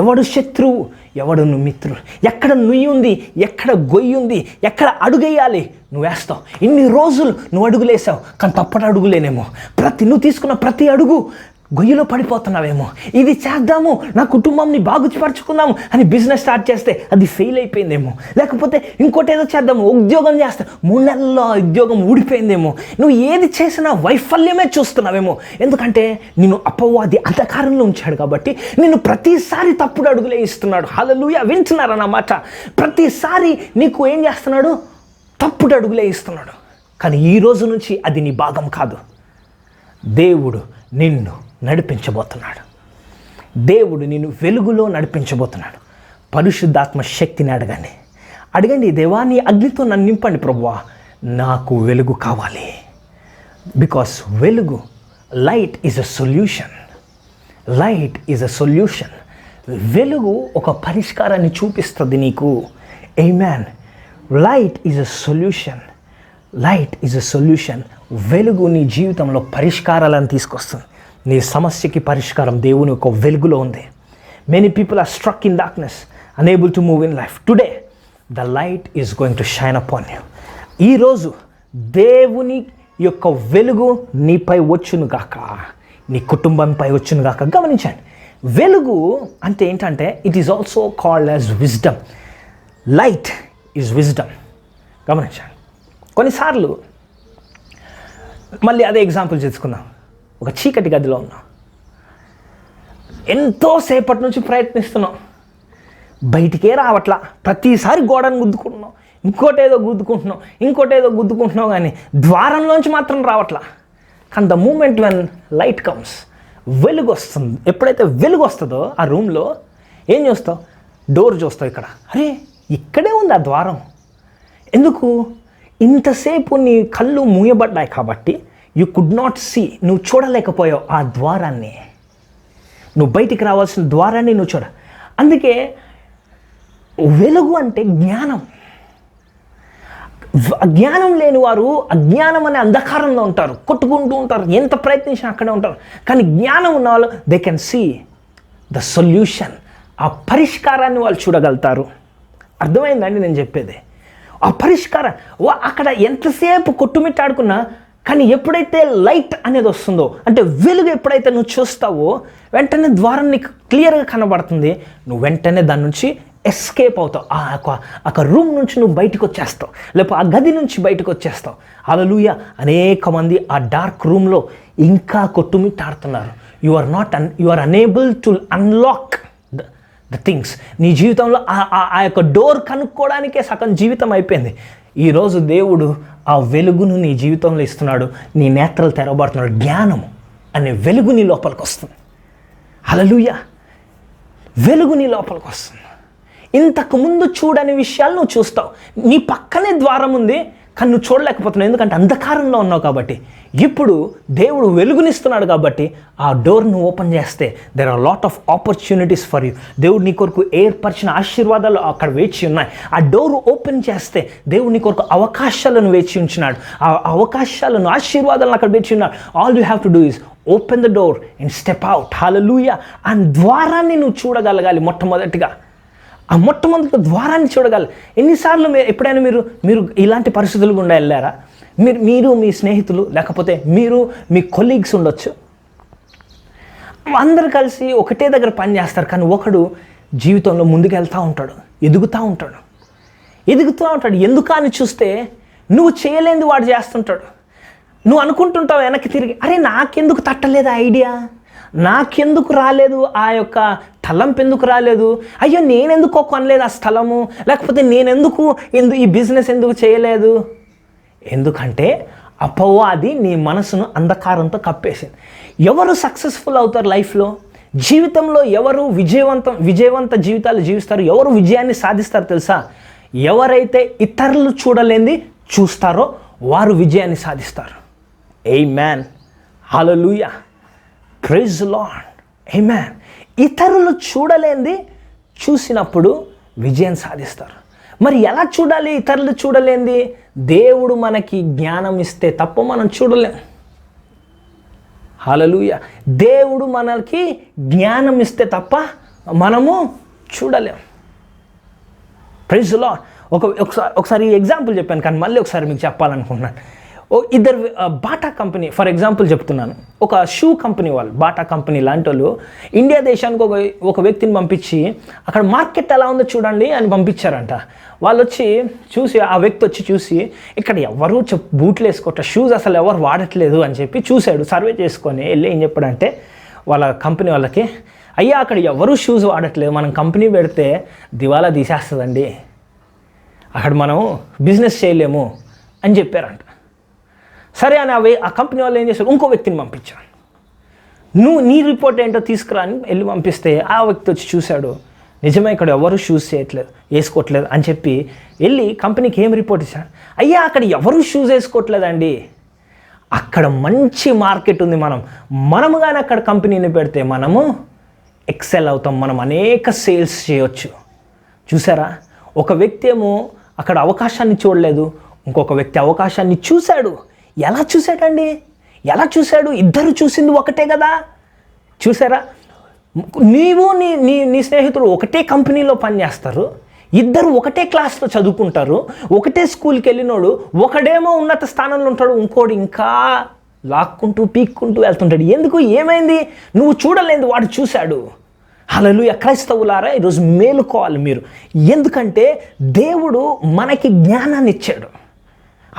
ఎవడు శత్రువు, ఎవడు నువ్వు మిత్రుడు, ఎక్కడ నుయ్యి ఉంది, ఎక్కడ గొయ్యి ఉంది, ఎక్కడ అడుగేయాలి నువ్వు వేస్తావు. ఇన్ని రోజులు నువ్వు అడుగులేసావు, కానీ తప్పటి అడుగులేనేమో. నువ్వు తీసుకున్న ప్రతి అడుగు గొయ్యిలో పడిపోతున్నావేమో. ఇది చేద్దాము, నా కుటుంబంని బాగుపరుచుకుందాము అని బిజినెస్ స్టార్ట్ చేస్తే అది ఫెయిల్ అయిపోయిందేమో. లేకపోతే ఇంకోటి ఏదో చేద్దాము, ఉద్యోగం చేస్తే 3 నెలల్లో ఉద్యోగం ఊడిపోయిందేమో. నువ్వు ఏది చేసినా వైఫల్యమే చూస్తున్నావేమో. ఎందుకంటే నిన్ను అపవాది అంధకారంలో ఉంచాడు కాబట్టి నిన్ను ప్రతిసారి తప్పుడు అడుగులే ఇస్తున్నాడు. హల్లెలూయా, వింటున్నారా నా మాట? ప్రతిసారి నీకు ఏం చేస్తున్నాడు? తప్పుడు అడుగులే ఇస్తున్నాడు. కానీ ఈ రోజు నుంచి అది నీ భాగం కాదు. దేవుడు నిన్ను నడిపించబోతున్నాడు. దేవుడు నిన్ను వెలుగులో నడిపించబోతున్నాడు. పరిశుద్ధాత్మ శక్తిని అడగండి, దేవా నీ అగ్నితో నన్ను నింపండి ప్రభువా, నాకు వెలుగు కావాలి. బికాస్ వెలుగు, light is a solution. Light is a solution. వెలుగు ఒక పరిష్కారాన్ని చూపిస్తుంది నీకు. Amen. Light is a solution. Light is a solution. వెలుగు నీ జీవితంలో పరిష్కారాలను తీసుకొస్తుంది. నీ సమస్యకి పరిష్కారం దేవుని యొక్క వెలుగులో ఉంది. Many people are struck in darkness, unable to move in life. Today the light is going to shine upon you. ఈరోజు దేవుని యొక్క వెలుగు నీపై వచ్చును గాక, నీ కుటుంబంపై వచ్చును గాక. గమనించండి, వెలుగు అంటే ఏంటంటే it is also called as wisdom. Light is wisdom. గమనించండి, కొన్నిసార్లు మళ్ళీ అదే ఎగ్జాంపుల్ చేసుకుందాం. ఒక చీకటి గదిలో ఉన్నాం, ఎంతోసేపటి నుంచి ప్రయత్నిస్తున్నాం, బయటికే రావట్లా. ప్రతిసారి గోడను గుద్దుకుంటున్నాం, ఇంకోటేదో గుద్దుకుంటున్నాం, కానీ ద్వారంలోంచి మాత్రం రావట్లా. కానీ the moment when light comes, వెలుగు వస్తుంది. ఎప్పుడైతే వెలుగు వస్తుందో ఆ రూమ్లో ఏం చూస్తావు? డోర్ చూస్తావు. ఇక్కడ అరే ఇక్కడే ఉంది ఆ ద్వారం. ఎందుకు? ఇంతసేపు నీ కళ్ళు మూయబడ్డాయి కాబట్టి యూ కుడ్ నాట్ సీ, నువ్వు చూడలేకపోయావు ఆ ద్వారాన్ని. నువ్వు బయటికి రావాల్సిన ద్వారాన్ని నువ్వు చూడ. అందుకే వెలుగు అంటే జ్ఞానం. జ్ఞానం లేని వారు అజ్ఞానం అనే అంధకారంలో ఉంటారు, కొట్టుకుంటూ ఉంటారు, ఎంత ప్రయత్నించినా అక్కడే ఉంటారు. కానీ జ్ఞానం ఉన్న వాళ్ళు they can see the solution. ఆ పరిష్కారాన్ని వాళ్ళు చూడగలుగుతారు. అర్థమైందండి నేను చెప్పేది? ఆ పరిష్కారం అక్కడ ఎంతసేపు కొట్టుమిట్టాడుకున్నా, కానీ ఎప్పుడైతే లైట్ అనేది వస్తుందో, అంటే వెలుగు ఎప్పుడైతే నువ్వు చూస్తావో వెంటనే ద్వారం నీకు క్లియర్గా కనబడుతుంది. నువ్వు వెంటనే దాని నుంచి ఎస్కేప్ అవుతావు. ఆ రూమ్ నుంచి నువ్వు బయటకు వచ్చేస్తావు, లేకపోతే ఆ గది నుంచి బయటకు వచ్చేస్తావు. హల్లెలూయా. అనేక మంది ఆ డార్క్ రూమ్లో ఇంకా కొట్టుమిట్టాడుతున్నారు. You are unable to unlock the things. నీ జీవితంలో ఆ యొక్క డోర్ కనుక్కోవడానికే సగం జీవితం అయిపోయింది. ఈరోజు దేవుడు ఆ వెలుగును నీ జీవితంలో ఇస్తున్నాడు. నీ నేత్రాలు తెరవబడుతున్నాడు. జ్ఞానం అనే వెలుగు నీ లోపలికి వస్తుంది. హల్లెలూయా. వెలుగు నీ లోపలికి వస్తుంది. ఇంతకు ముందు చూడని విషయాలు నువ్వు చూస్తావు. నీ పక్కనే ద్వారం ఉంది, కానీ నువ్వు చూడలేకపోతున్నావు, ఎందుకంటే అంధకారంలో ఉన్నావు. కాబట్టి ఇప్పుడు దేవుడు వెలుగునిస్తున్నాడు కాబట్టి ఆ డోర్ నువ్వు ఓపెన్ చేస్తే there are lot of opportunities for you. దేవుడు నీ కొరకు ఏర్పరిచిన ఆశీర్వాదాలు అక్కడ వేచి ఉన్నాయి. ఆ డోర్ ఓపెన్ చేస్తే దేవుడు నీ కొరకు అవకాశాలను వేచి ఉంచినాడు. ఆ అవకాశాలను, ఆశీర్వాదాలను అక్కడ వేచి ఉన్నాడు. All you have to do is open the door and step out. Hallelujah. ఆ ద్వారాన్ని నువ్వు చూడగలగాలి. మొట్టమొదటిగా ఆ మొట్టమొదటి ద్వారాన్ని చూడగలరు. ఎన్నిసార్లు ఎప్పుడైనా మీరు ఇలాంటి పరిస్థితులు గుండా వెళ్ళారా? మీరు మీ స్నేహితులు, లేకపోతే మీరు మీ కొలీగ్స్ ఉండొచ్చు, అందరు కలిసి ఒకటే దగ్గర పని చేస్తారు. కానీ ఒకడు జీవితంలో ముందుకు వెళ్తూ ఉంటాడు, ఎదుగుతూ ఉంటాడు. ఎందుకు అని చూస్తే నువ్వు చేయలేనిది వాడు చేస్తుంటాడు. నువ్వు అనుకుంటుంటావు వెనక్కి తిరిగి, అరే నాకెందుకు తట్టలేదు ఐడియా, నాకెందుకు రాలేదు ఆ యొక్క తలంపు, ఎందుకు రాలేదు, అయ్యో నేనెందుకు కొనలేదు ఆ స్థలము, లేకపోతే నేనెందుకు ఈ బిజినెస్ ఎందుకు చేయలేదు. ఎందుకంటే అపవాది నీ మనసును అంధకారంతో కప్పేసింది. ఎవరు సక్సెస్ఫుల్ అవుతారు లైఫ్లో, జీవితంలో ఎవరు విజయవంత జీవితాలు జీవిస్తారు, ఎవరు విజయాన్ని సాధిస్తారు తెలుసా? ఎవరైతే ఇతరులు చూడలేనిది చూస్తారో వారు విజయాన్ని సాధిస్తారు. Amen. Hallelujah. Praise the Lord. Amen. ఇతరులు చూడలేనిది చూసినప్పుడు విజయం సాధిస్తారు. మరి ఎలా చూడాలి ఇతరులు చూడలేనిది? దేవుడు మనకి జ్ఞానం ఇస్తే తప్ప మనం చూడలేం. హల్లెలూయా. దేవుడు మనకి జ్ఞానం ఇస్తే తప్ప మనము చూడలేం. Praise lord. ఒకసారి ఎగ్జాంపుల్ చెప్పాను, కానీ మళ్ళీ ఒకసారి మీకు చెప్పాలనుకుంటున్నాను. ఇద్దరు బాటా కంపెనీ ఫర్ ఎగ్జాంపుల్ చెప్తున్నాను. ఒక షూ కంపెనీ వాళ్ళు, బాటా కంపెనీ లాంటి వాళ్ళు ఇండియా దేశానికి ఒక వ్యక్తిని పంపించి అక్కడ మార్కెట్ ఎలా ఉందో చూడండి అని పంపించారంట. వాళ్ళు వచ్చి చూసి, ఆ వ్యక్తి వచ్చి చూసి, ఇక్కడ ఎవరు బూట్లు వేసుకోవట్లేదు, షూస్ అసలు ఎవరు వాడట్లేదు అని చెప్పి చూశాడు. సర్వే చేసుకొని వెళ్ళి ఏం చెప్పాడంటే వాళ్ళ కంపెనీ వాళ్ళకి, అయ్యా అక్కడ ఎవరు షూస్ వాడట్లేదు, మనం కంపెనీ పెడితే దివాలా తీసేస్తుందండి, అక్కడ మనం బిజినెస్ చేయలేము అని చెప్పారంట. సరే అని ఆ కంపెనీ వాళ్ళు ఏం చేశారు, ఇంకో వ్యక్తిని పంపించారు. నీ రిపోర్ట్ ఏంటో తీసుకురా అని వెళ్ళి పంపిస్తే ఆ వ్యక్తి వచ్చి చూశాడు, నిజమే ఇక్కడ ఎవరు షూస్ వేసుకోవట్లేదు అని చెప్పి వెళ్ళి కంపెనీకి ఏం రిపోర్ట్ ఇచ్చాడు, అయ్యా అక్కడ ఎవరు షూస్ వేసుకోవట్లేదండి, అక్కడ మంచి మార్కెట్ ఉంది, మనము కానీ అక్కడ కంపెనీని పెడితే మనము ఎక్సెల్ అవుతాం, మనం అనేక సేల్స్ చేయొచ్చు. చూసారా, ఒక వ్యక్తి ఏమో అక్కడ అవకాశాన్ని చూడలేదు, ఇంకొక వ్యక్తి అవకాశాన్ని చూశాడు. ఎలా చూశాడు? ఇద్దరు చూసింది ఒకటే కదా. చూసారా, నీవు నీ స్నేహితుడు ఒకటే కంపెనీలో పనిచేస్తారు, ఇద్దరు ఒకటే క్లాస్లో చదువుకుంటారు, ఒకటే స్కూల్కి వెళ్ళినోడు ఒకడేమో ఉన్నత స్థానంలో ఉంటాడు, ఇంకోడు ఇంకా లాక్కుంటూ పీక్కుంటూ వెళ్తుంటాడు. ఎందుకు? ఏమైంది? నువ్వు చూడలేదు, వాడు చూశాడు. హల్లెలూయా. క్రైస్తవులారా, ఈరోజు మేలుకోవాలి మీరు. ఎందుకంటే దేవుడు మనకి జ్ఞానాన్ని ఇచ్చాడు.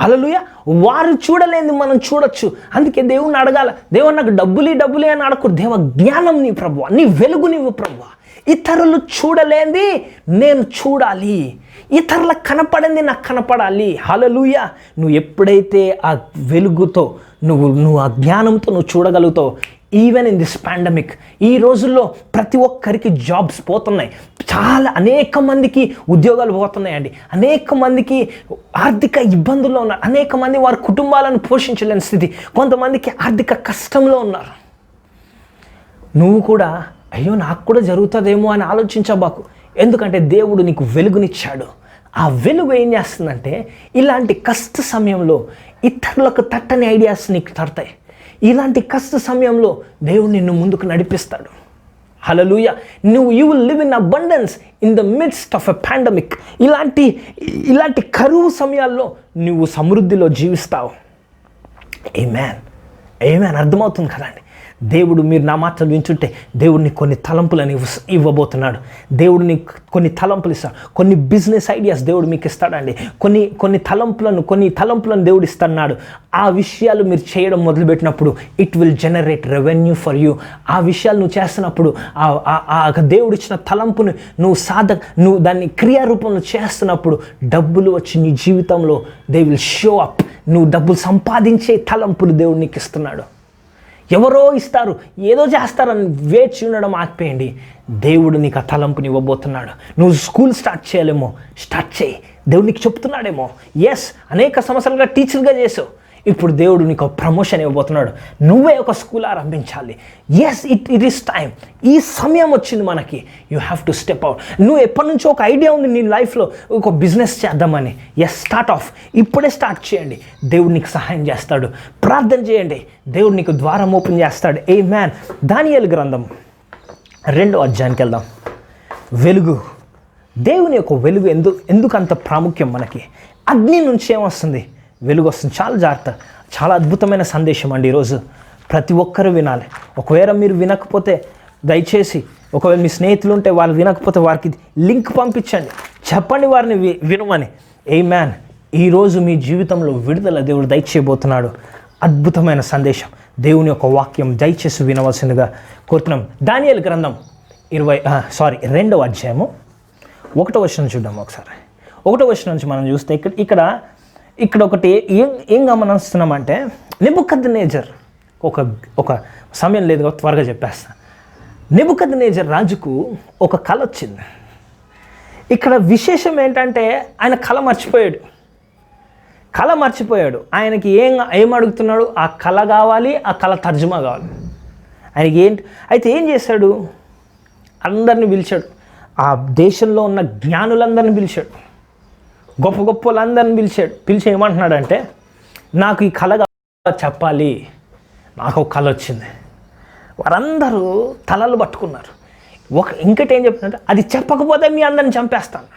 హల్లెలూయా. వారు చూడలేని మనం చూడొచ్చు. అందుకే దేవుణ్ణి అడగాల, దేవా నాకు డబ్బులే అని అడగకూడదు. దేవా జ్ఞానం నీ ప్రభువా, నీ వెలుగు నీవు ప్రభువా. ఇతరులు చూడలేంది నేను చూడాలి, ఇతరులకు కనపడింది నాకు కనపడాలి. హల్లెలూయా. నువ్వు ఎప్పుడైతే ఆ వెలుగుతో నువ్వు ఆ జ్ఞానంతో నువ్వు చూడగలుగుతావు. ఈవెన్ ఇన్ దిస్ పాండమిక్, ఈ రోజుల్లో ప్రతి ఒక్కరికి జాబ్స్ పోతున్నాయి, అనేక మందికి ఉద్యోగాలు పోతున్నాయండి, అనేక మందికి ఆర్థిక ఇబ్బందుల్లో ఉన్నారు, అనేక మంది వారి కుటుంబాలను పోషించలేని స్థితి, కొంతమందికి ఆర్థిక కష్టంలో ఉన్నారు. నువ్వు కూడా అయ్యో నాకు కూడా జరుగుతుందేమో అని ఆలోచించబాకు. ఎందుకంటే దేవుడు నీకు వెలుగునిచ్చాడు. ఆ వెలుగు ఏం చేస్తుందంటే ఇలాంటి కష్ట సమయంలో ఇతరులకు తట్టని ఐడియాస్ నీకు తడతాయి. ఇలాంటి కష్ట సమయంలో దేవుడు నిన్ను ముందుకు నడిపిస్తాడు. Hallelujah. You will live in abundance in the midst of a pandemic. ఇలాంటి కరువు సమయాల్లో నువ్వు సమృద్ధిలో జీవిస్తావు. ఆమేన్. అర్థమవుతుంది కదండి. దేవుడు, మీరు నా మాటలు వింటుంటే దేవుడిని కొన్ని తలంపులను ఇవ్వబోతున్నాడు. దేవుడిని కొన్ని తలంపులు ఇస్తాడు. కొన్ని బిజినెస్ ఐడియాస్ దేవుడు మీకు ఇస్తాడండి. కొన్ని తలంపులను దేవుడు ఇస్తున్నాడు. ఆ విషయాలు మీరు చేయడం మొదలుపెట్టినప్పుడు it will generate revenue for you. ఆ విషయాలు నువ్వు చేస్తున్నప్పుడు ఆ దేవుడు ఇచ్చిన తలంపును నువ్వు దాన్ని క్రియారూపంలో చేస్తున్నప్పుడు డబ్బులు వచ్చి నీ జీవితంలో దే విల్ షో అప్. నువ్వు డబ్బులు సంపాదించే తలంపులు దేవుడు నీకు ఇస్తున్నాడు. ఎవరో ఇస్తారు, ఏదో చేస్తారని వేచి ఉండడం ఆగిపోయండి. దేవుడు నీకు ఆ తలంపుని ఇవ్వబోతున్నాడు. నువ్వు స్కూల్ స్టార్ట్ చేయాలేమో, స్టార్ట్ చేయి. దేవుడు నీకు చెప్తున్నాడేమో. అనేక సంవత్సరాలుగా టీచర్గా చేసావు, ఇప్పుడు దేవుడు నీకు ప్రమోషన్ ఇవ్వబోతున్నాడు. నువ్వే ఒక స్కూల్ ఆరంభించాలి. It is time. ఈ సమయం వచ్చింది మనకి. You have to step out. నువ్వు ఎప్పటి నుంచో ఒక ఐడియా ఉంది నీ లైఫ్లో ఒక బిజినెస్ చేద్దామని. Start of. ఇప్పుడే స్టార్ట్ చేయండి. దేవుడు నీకు సహాయం చేస్తాడు. ప్రార్థన చేయండి, దేవుడు నీకు ద్వారం ఓపెన్ చేస్తాడు. ఆమేన్. దానియేలు గ్రంథం 2వ అధ్యాయానికి వెళ్దాం. వెలుగు, దేవుని యొక్క వెలుగు ఎందుకు అంత ప్రాముఖ్యం మనకి? అగ్ని నుంచి ఏమొస్తుంది? వెలుగు వస్తుంది. చాలా జాగ్రత్త. చాలా అద్భుతమైన సందేశం అండి ఈరోజు. ప్రతి ఒక్కరూ వినాలి. ఒకవేళ మీరు వినకపోతే దయచేసి, ఒకవేళ మీ స్నేహితులు ఉంటే వాళ్ళు వినకపోతే వారికి లింక్ పంపించండి, చెప్పండి వారిని వినమని. ఆమేన్. ఈరోజు మీ జీవితంలో విడుదల దేవుడు దయచేయబోతున్నాడు. అద్భుతమైన సందేశం, దేవుని యొక్క వాక్యం దయచేసి వినవలసిందిగా కోరుతున్నాం. దానియేలు గ్రంథం 2వ అధ్యాయము 1వ వచనం చూద్దాం ఒకసారి. 1వ వచనం నుంచి మనం చూస్తే ఇక్కడ ఒకటి ఏం గమనిస్తున్నామంటే, నెబుకద్నెజర్ ఒక సమయం లేదు, త్వరగా చెప్పేస్తా. నెబుకద్నెజర్ రాజుకు ఒక కల వచ్చింది. ఇక్కడ విశేషం ఏంటంటే ఆయన కళ మర్చిపోయాడు. ఆయనకి ఏం అడుగుతున్నాడు? ఆ కళ కావాలి, ఆ కళ తర్జుమా కావాలి. ఆయనకి అయితే ఏం చేశాడు? అందరిని పిలిచాడు. ఆ దేశంలో ఉన్న జ్ఞానులందరినీ పిలిచాడు, గొప్ప వాళ్ళందరిని పిలిచి ఏమంటున్నాడంటే, నాకు ఈ కళ చెప్పాలి, నాకు ఒక కళ వచ్చింది. వారందరూ తలలు పట్టుకున్నారు. ఇంకటి ఏం చెప్తుందంటే అది చెప్పకపోతే మీ అందరిని చంపేస్తాను.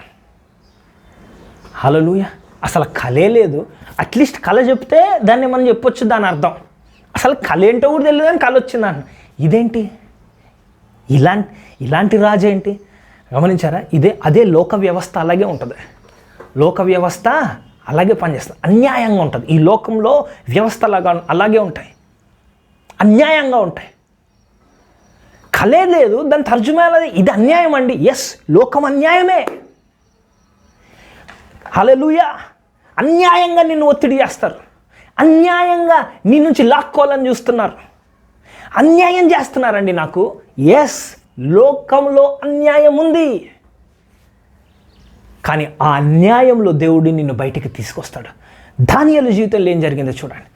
హల్లెలూయా. అసలు కలే లేదు, అట్లీస్ట్ కళ చెప్తే దాన్ని మనం చెప్పొచ్చు దాని అర్థం. అసలు కళ ఏంటో కూడా తెలియదు కానీ కళ వచ్చిందన్న. ఇదేంటి ఇలాంటి రాజు ఏంటి గమనించారా? అదే లోక వ్యవస్థ అలాగే ఉంటుంది. లోక వ్యవస్థ అలాగే పనిచేస్తుంది, అన్యాయంగా ఉంటుంది. ఈ లోకంలో వ్యవస్థ అలాగే ఉంటాయి, అన్యాయంగా ఉంటాయి. కలే లేదు, దాని తర్జుమా ఇది అన్యాయం అండి. ఎస్, లోకం అన్యాయమే. హల్లెలూయా. అన్యాయంగా నిన్ను ఒత్తిడి చేస్తారు, అన్యాయంగా నీ నుంచి లాక్కోవాలని చూస్తున్నారు, అన్యాయం చేస్తున్నారండి నాకు. ఎస్, లోకంలో అన్యాయం ఉంది, కానీ ఆ అన్యాయంలో దేవుడు నిన్ను బయటికి తీసుకొస్తాడు. దానియేలు జీవితంలో ఏం జరిగిందో చూడండి.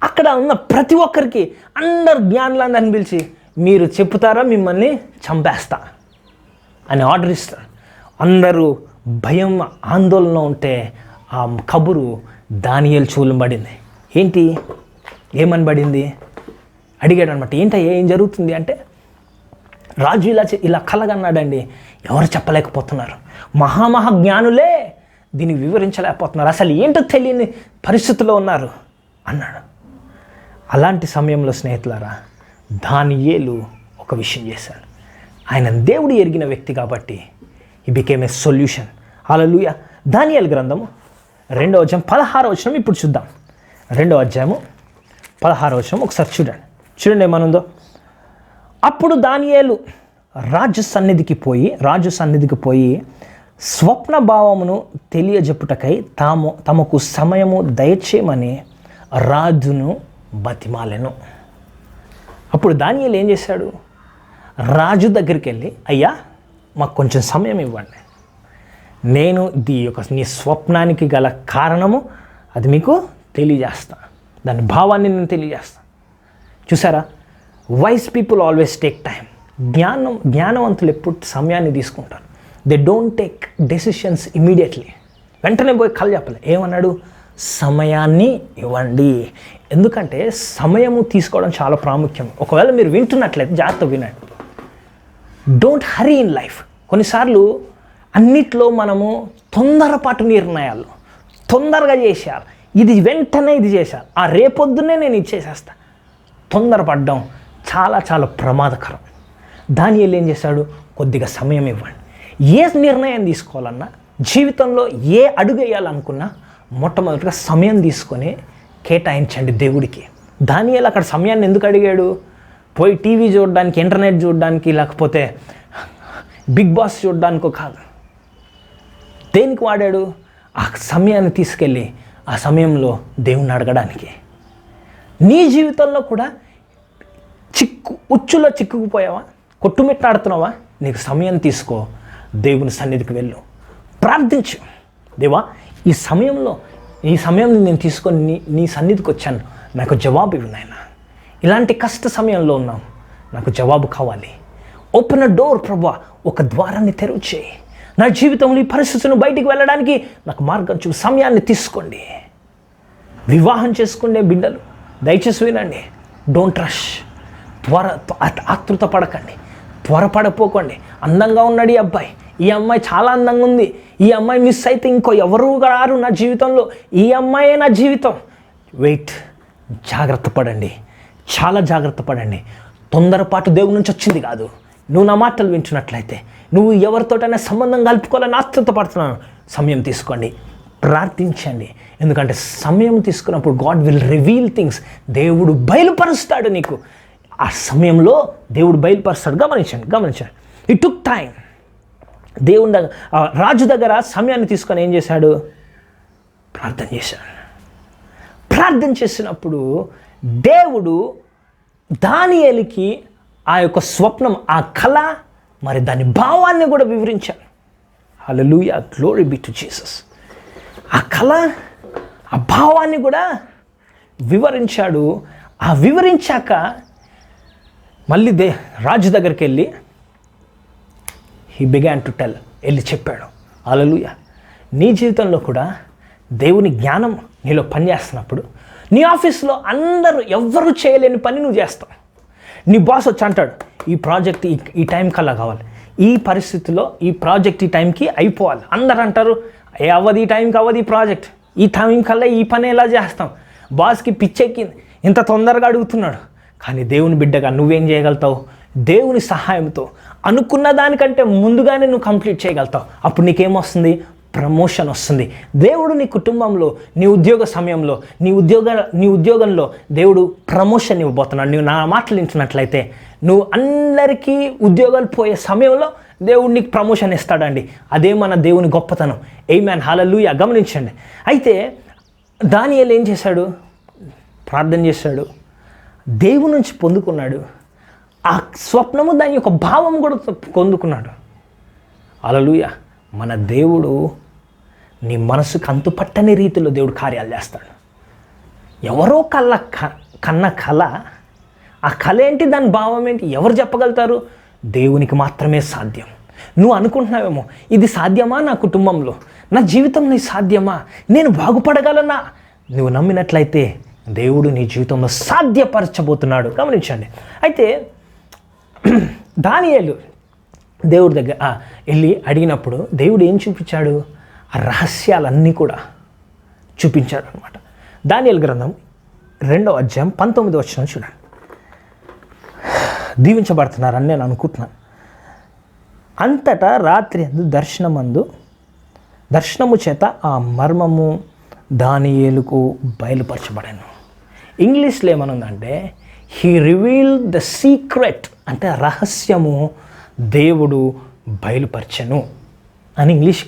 అక్కడ ఉన్న ప్రతి ఒక్కరికి అందరు జ్ఞానులందరిని పిలిచి మీరు చెప్తారా మిమ్మల్ని చంపేస్తా అని ఆర్డర్ ఇస్తారు. అందరూ భయం ఆందోళన ఉంటే ఆ కబురు దానియేలు చెవులు పడింది. ఏంటి ఏమని పడింది అడిగాడు అనమాట. ఏంటయ్యా ఏం జరుగుతుంది అంటే, రాజు ఇలా కలగన్నాడండి, ఎవరు చెప్పలేకపోతున్నారు, మహామహా జ్ఞానులే దీన్ని వివరించలేకపోతున్నారు, అసలు ఏంటో తెలియని పరిస్థితిలో ఉన్నారు అన్నాడు. అలాంటి సమయంలో స్నేహితులారా, దానియేలు ఒక విషయం చేశాడు. ఆయన దేవుడు ఎరిగిన వ్యక్తి కాబట్టి హి బికేమ్ ఏ సొల్యూషన్. హల్లెలూయా. దానియేలు గ్రంథము 2వ అధ్యాయం 16వ వచనం ఇప్పుడు చూద్దాం. 2వ అధ్యాయము 16వ వచనం ఒకసారి చూడండి ఏమనుందో. అప్పుడు దానియేలు రాజు సన్నిధికి పోయి స్వప్న భావమును తెలియజెప్పుటకై తమకు సమయము దయచేయమని రాజును బతిమాలెను. అప్పుడు దానియేలు ఏం చేశాడు? రాజు దగ్గరికి వెళ్ళి, అయ్యా మాకు కొంచెం సమయం ఇవ్వండి, నేను నీ స్వప్నానికి గల కారణము అది మీకు తెలియజేస్తాను, దాని భావాన్ని నేను తెలియజేస్తాను. చూసారా, wise people always take time. జ్ఞానవంతులు ఎప్పుడు సమయాన్ని తీసుకుంటారు. They don't take decisions immediately. వెంటనే పోయి కళ్ళు చెప్పలే. ఏమన్నాడు? సమయాన్ని ఇవ్వండి. ఎందుకంటే సమయము తీసుకోవడం చాలా ప్రాముఖ్యం. ఒకవేళ మీరు వింటున్నట్లయితే జాగ్రత్తగా వినండి. Don't hurry in life. కొన్నిసార్లు అన్నిట్లో మనము తొందరపాటు నిర్ణయాలు తొందరగా చేసేయాలి, వెంటనే ఇది చేశారు, ఆ రేపొద్దునే నేను ఇచ్చేసేస్తా. తొందరపడ్డం చాలా చాలా ప్రమాదకరం. దానియేలు ఏం చేశాడు? కొద్దిగా సమయం ఇవ్వండి. ఏ నిర్ణయం తీసుకోవాలన్నా, జీవితంలో ఏ అడుగు వేయాలనుకున్నా మొట్టమొదటిగా సమయం తీసుకొని కేటాయించండి దేవుడికి. దానియేలు అక్కడ సమయాన్ని ఎందుకు అడిగాడు? పోయి టీవీ చూడడానికి, ఇంటర్నెట్ చూడడానికి, లేకపోతే బిగ్ బాస్ చూడడానికో కాదు. దేనికి వాడాడు? ఆ సమయాన్ని తీసుకెళ్ళి ఆ సమయంలో దేవుణ్ణి అడగడానికి. నీ జీవితంలో కూడా ఉచ్చులో చిక్కుకుపోయావా, కొట్టుమిట్టాడుతున్నావా? నీకు సమయం తీసుకో, దేవుని సన్నిధికి వెళ్ళు, ప్రార్థించు. దేవా, ఈ సమయంలో నేను తీసుకొని నీ సన్నిధికి వచ్చాను, నాకు జవాబు ఇవ్వు నాయనా. ఇలాంటి కష్ట సమయంలో ఉన్నాం, నాకు జవాబు కావాలి. ఓపెన్ అ డోర్ ప్రభువా, ఒక ద్వారాన్ని తెరువు చేయి. నా జీవితంలో ఈ పరిస్థితిని బయటికి వెళ్ళడానికి నాకు మార్గం చూపు. సమయాన్ని తీసుకోండి. వివాహం చేసుకునే బిడ్డలు దయచేసి వినండి. Don't rush. ఆతృత పడకండి, త్వరపడపోకండి. అందంగా ఉన్నాడు ఈ అబ్బాయి, ఈ అమ్మాయి చాలా అందంగా ఉంది, ఈ అమ్మాయి మిస్ అయితే ఇంకో ఎవరు రారు నా జీవితంలో, ఈ అమ్మాయే నా జీవితం. వెయిట్, జాగ్రత్త పడండి, చాలా జాగ్రత్త పడండి. తొందరపాటు దేవుడి నుంచి వచ్చింది కాదు. నువ్వు నా మాటలు వింటున్నట్లయితే, నువ్వు ఎవరితోటైనా సంబంధం కలుపుకోవాలని ఆతృత పడుతున్నాను, సమయం తీసుకోండి, ప్రార్థించండి. ఎందుకంటే సమయం తీసుకున్నప్పుడు గాడ్ విల్ రివీల్ థింగ్స్. దేవుడు బయలుపరుస్తాడు నీకు. ఆ సమయంలో దేవుడు బయలుపరుస్తాడు. గమనించండి. It took time. దేవుని దగ్గర, రాజు దగ్గర సమయాన్ని తీసుకొని ఏం చేశాడు? ప్రార్థన చేశాడు. ప్రార్థన చేసినప్పుడు దేవుడు దానియేలుకి ఆ యొక్క స్వప్నం, ఆ కళ, మరి దాని భావాన్ని కూడా వివరించాడు. హల్లెలూయా, గ్లోరీ బి టు జీసస్. ఆ కళ, ఆ భావాన్ని కూడా వివరించాడు. ఆ వివరించాక మళ్ళీ రాజు దగ్గరికి వెళ్ళి హీ బిగాన్ టు టెల్, వెళ్ళి చెప్పాడు. హల్లెలూయా. నీ జీవితంలో కూడా దేవుని జ్ఞానం నీలో పనిచేస్తున్నప్పుడు, నీ ఆఫీస్లో అందరూ ఎవ్వరూ చేయలేని పని నువ్వు చేస్తావు. నీ బాస్ వచ్చి అంటాడు, ఈ ప్రాజెక్ట్ ఈ టైం కల్లా కావాలి, ఈ పరిస్థితిలో ఈ ప్రాజెక్ట్ ఈ టైంకి అయిపోవాలి. అందరూ అంటారు అవ్వదు, ఈ టైంకి అవ్వదు ఈ ప్రాజెక్ట్, ఈ టైం కల్లా ఈ పని ఎలా చేస్తాం, బాస్కి పిచ్చెక్కింది, ఇంత తొందరగా అడుగుతున్నాడు. కానీ దేవుని బిడ్డగా నువ్వేం చేయగలుగుతావు? దేవుని సహాయంతో అనుకున్న దానికంటే ముందుగానే నువ్వు కంప్లీట్ చేయగలుగుతావు. అప్పుడు నీకేమొస్తుంది? ప్రమోషన్ వస్తుంది. దేవుడు నీ కుటుంబంలో, నీ ఉద్యోగ సమయంలో, నీ ఉద్యోగంలో దేవుడు ప్రమోషన్ ఇవ్వబోతున్నాడు. నువ్వు నా మాటలు వింటున్నట్లయితే నువ్వు అందరికీ ఉద్యోగాలు పోయే సమయంలో దేవుడు నీకు ప్రమోషన్ ఇస్తాడండి. అదే మన దేవుని గొప్పతనం. ఆమేన్, హల్లెలూయా. గమనించండి. అయితే దానియేలు ఏం చేశాడు? ప్రార్థన చేశాడు, దేవుని నుంచి పొందుకున్నాడు. ఆ స్వప్నము దాని యొక్క భావం కూడా పొందుకున్నాడు. హల్లెలూయా. మన దేవుడు నీ మనసుకు అంతుపట్టని రీతిలో దేవుడు కార్యాలు చేస్తాడు. ఎవరో కన్న కళ, ఆ కళ ఏంటి, దాని భావం ఏంటి, ఎవరు చెప్పగలుగుతారు? దేవునికి మాత్రమే సాధ్యం. నువ్వు అనుకుంటున్నావేమో, ఇది సాధ్యమా నా కుటుంబంలో, నా జీవితంలో ఇది సాధ్యమా, నేను బాగుపడగలనా? నువ్వు నమ్మినట్లయితే దేవుడు నీ జీవితంలో సాధ్యపరచబోతున్నాడు. గమనించండి. అయితే దానియేలు దేవుడి దగ్గర వెళ్ళి అడిగినప్పుడు దేవుడు ఏం చూపించాడు? ఆ రహస్యాలన్నీ కూడా చూపించాడు అనమాట. దానియేలు గ్రంథం 2వ అధ్యాయం 19వ వచనం చూడండి. దీవించబడుతున్నారని నేను అనుకుంటున్నాను. అంతటా రాత్రి దర్శనము చేత ఆ మర్మము దానియేలుకు బయలుపరచబడాను. ఇంగ్లీష్లో ఏమనుందంటే హీ రివీల్డ్ ద సీక్రెట్, అంటే రహస్యము దేవుడు బయలుపరచను అని ఇంగ్లీష్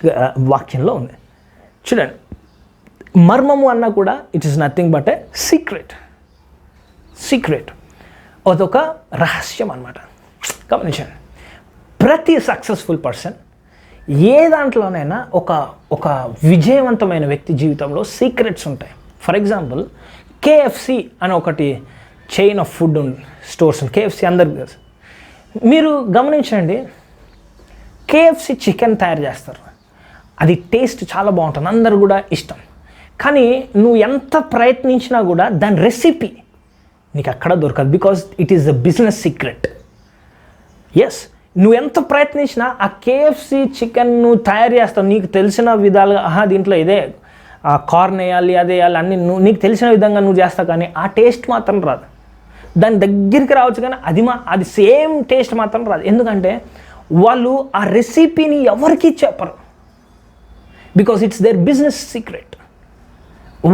వాక్యంలో ఉంది. చూడండి, మర్మము అన్నా కూడా it is nothing but A secret. అదొక రహస్యం అన్నమాట. గమనించండి, ప్రతి సక్సెస్ఫుల్ పర్సన్ ఏ దాంట్లోనైనా ఒక విజయవంతమైన వ్యక్తి జీవితంలో సీక్రెట్స్ ఉంటాయి. ఫర్ ఎగ్జాంపుల్ KFC అని ఒకటి chain of food stores. KFC అందరికి తెలుసు. మీరు గమనించండి, KFC చికెన్ తయారు చేస్తారు, అది టేస్ట్ చాలా బాగుంటుంది, అందరు కూడా ఇష్టం. కానీ నువ్వు ఎంత ప్రయత్నించినా కూడా దాని రెసిపీ నీకు అక్కడ దొరకదు, because it is the business secret. Yes, నువ్వు ఎంత ప్రయత్నించినా ఆ KFC చికెన్ నువ్వు తయారు చేస్తావు, నీకు తెలిసిన విధాలుగా దీంట్లో ఇదే కార్న్ వేయాలి, అదే వేయాలి అన్నీ నీకు తెలిసిన విధంగా నువ్వు చేస్తావు, కానీ ఆ టేస్ట్ మాత్రం రాదు. దాని దగ్గరికి రావచ్చు కానీ అది సేమ్ టేస్ట్ మాత్రం రాదు. ఎందుకంటే వాళ్ళు ఆ రెసిపీని ఎవరికి చెప్పరు, because it's their business secret.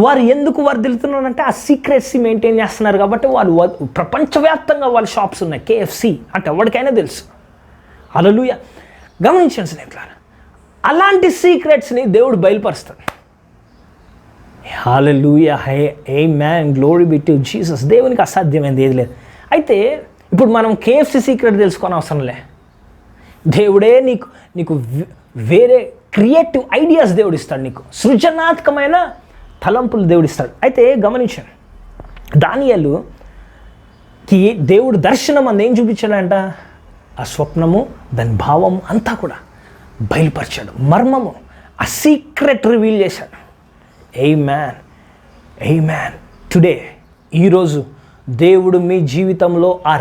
వారు ఎందుకు వర్ధిల్లుతున్నారంటే ఆ సీక్రెట్సీ మెయింటైన్ చేస్తున్నారు కాబట్టి. వాళ్ళు ప్రపంచవ్యాప్తంగా వాళ్ళ షాప్స్ ఉన్నాయి. KFC అంటే ఎవరికైనా తెలుసు. హల్లెలూయా. గమనించండి స్నేహితులారా, అలాంటి సీక్రెట్స్ని దేవుడు బయలుపరుస్తాడు. హల్లెలూయా, ఆమేన్, గ్లోరీ బి టు జీసస్. దేవునికి అసాధ్యమైనది ఏది లేదు. అయితే ఇప్పుడు మనం KFC సీక్రెట్ తెలుసుకోని అవసరం లే. దేవుడే నీకు వేరే క్రియేటివ్ ఐడియాస్ దేవుడు ఇస్తాడు, నీకు సృజనాత్మకమైన తలంపులు దేవుడు ఇస్తాడు. అయితే గమనించండి, దానియేలుకి దేవుడు దర్శనం అందు ఏం చూపించాడంట? ఆ స్వప్నము, దాని భావం అంతా కూడా బయలుపరిచాడు. మర్మము, ఆ సీక్రెట్ రివీల్ చేశాడు. ఆమేన్. టుడే, ఈరోజు దేవుడు మీ జీవితంలో ఆ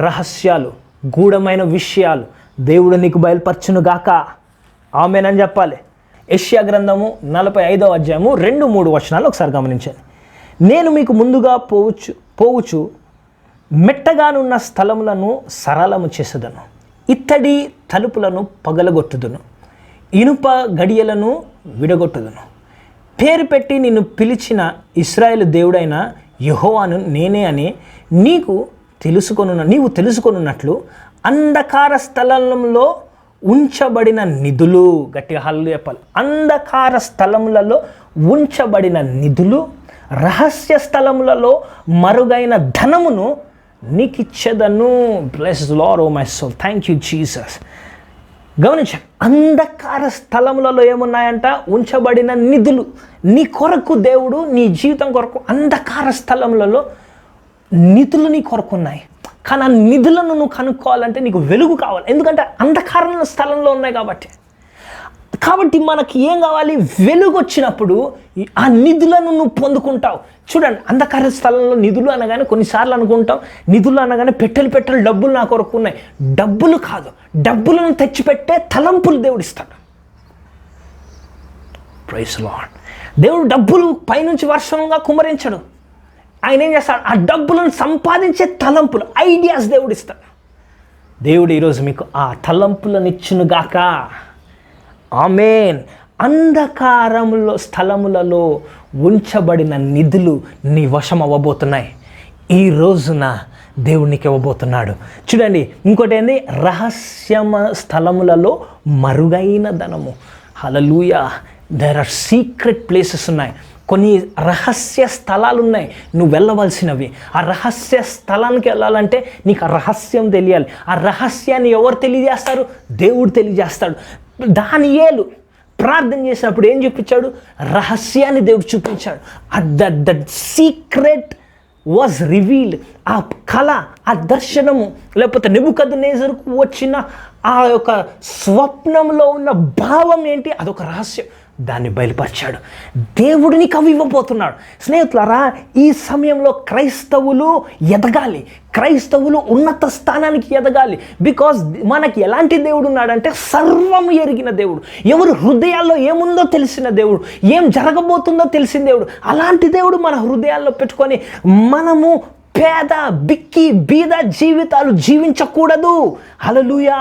రహస్యాలు, గూఢమైన విషయాలు దేవుడు నీకు బయలుపరచును గాక. ఆమేన్ అని చెప్పాలి. యెషయా గ్రంథము 45వ అధ్యాయము 2-3 వచనాలు ఒకసారి గమనించండి. నేను మీకు ముందుగా పోవచ్చు మెట్టగానున్న స్థలములను సరళము చేసేదను, ఇత్తడి తలుపులను పగలగొట్టుదును, ఇనుప గడియలను విడగొట్టుదును. పేరు పెట్టి నిన్ను పిలిచిన ఇశ్రాయేలు దేవుడైన యెహోవాను నేనే అని నీవు తెలుసుకొనున్నట్లు అంధకార స్థలంలో ఉంచబడిన నిధులు, గట్టిగా హల్లు చెప్పాలి, అంధకార స్థలములలో ఉంచబడిన నిధులు, రహస్య స్థలములలో మరుగైన ధనమును నీకిచ్చేదను. Bless the Lord O my soul. Thank you Jesus. గమనించండి, అంధకార స్థలములలో ఏమున్నాయంట? ఉంచబడిన నిధులు. నీ కొరకు దేవుడు నీ జీవితం కొరకు అంధకార స్థలములలో నిధులు నీ కొరకు ఉన్నాయి. కానీ ఆ నిధులను నువ్వు కనుక్కోవాలంటే నీకు వెలుగు కావాలి. ఎందుకంటే అంధకార స్థలంలో ఉన్నాయి కాబట్టి. కాబట్టి మనకి ఏం కావాలి? వెలుగు వచ్చినప్పుడు ఆ నిధులను నువ్వు పొందుకుంటావు. చూడండి, అంధకార స్థలంలో నిధులు అనగానే కొన్నిసార్లు అనుకుంటాం, నిధులు అనగానే పెట్టెలు డబ్బులు నా కొరకు ఉన్నాయి. డబ్బులు కాదు, డబ్బులను తెచ్చిపెట్టే తలంపులు దేవుడిస్తాడు. Praise lord. దేవుడు డబ్బులు పైనుంచి వర్షంగా కుమ్మరించడు. ఆయన ఏం చేస్తాడు? ఆ డబ్బులను సంపాదించే తలంపులు, ఐడియాస్ దేవుడు ఇస్తాడు. దేవుడు ఈరోజు మీకు ఆ తలంపులను ఇచ్చునుగాక. ఆమేన్. అంధకారములో స్థలములలో ఉంచబడిన నిధులు నీ వశం అవ్వబోతున్నాయి. ఈ రోజున దేవునికి ఇవ్వబోతున్నాడు. చూడండి, ఇంకోటి ఏంది? రహస్యమ స్థలములలో మరుగైన ధనము. హల్లెలూయా. దేర్ ఆర్ సీక్రెట్ ప్లేసెస్ ఉన్నాయి. కొన్ని రహస్య స్థలాలు ఉన్నాయి నువ్వు వెళ్ళవలసినవి. ఆ రహస్య స్థలానికి వెళ్ళాలంటే నీకు ఆ రహస్యం తెలియాలి. ఆ రహస్యాన్ని ఎవరు తెలియజేస్తారు? దేవుడు తెలియజేస్తాడు. దానియేలు ప్రార్థన చేసినప్పుడు ఏం చూపించాడు? రహస్యాన్ని దేవుడు చూపించాడు. That secret was revealed. ఆ కళ, ఆ దర్శనము, లేకపోతే నెబుకద్నెజరుకు వచ్చిన ఆ యొక్క స్వప్నంలో ఉన్న భావం ఏంటి? అదొక రహస్యం. దాన్ని బయలుపరిచాడు. దేవుడు నీకు అవి ఇవ్వబోతున్నాడు. స్నేహితులారా, ఈ సమయంలో క్రైస్తవులు ఎదగాలి. క్రైస్తవులు ఉన్నత స్థానానికి ఎదగాలి. బికాజ్ మనకి ఎలాంటి దేవుడు ఉన్నాడంటే సర్వము ఎరిగిన దేవుడు. ఎవరు హృదయాల్లో ఏముందో తెలిసిన దేవుడు, ఏం జరగబోతుందో తెలిసిన దేవుడు. అలాంటి దేవుడు మన హృదయాల్లో పెట్టుకొని మనము పేద బిక్కి బీద జీవితాలు జీవించకూడదు. హల్లెలూయా,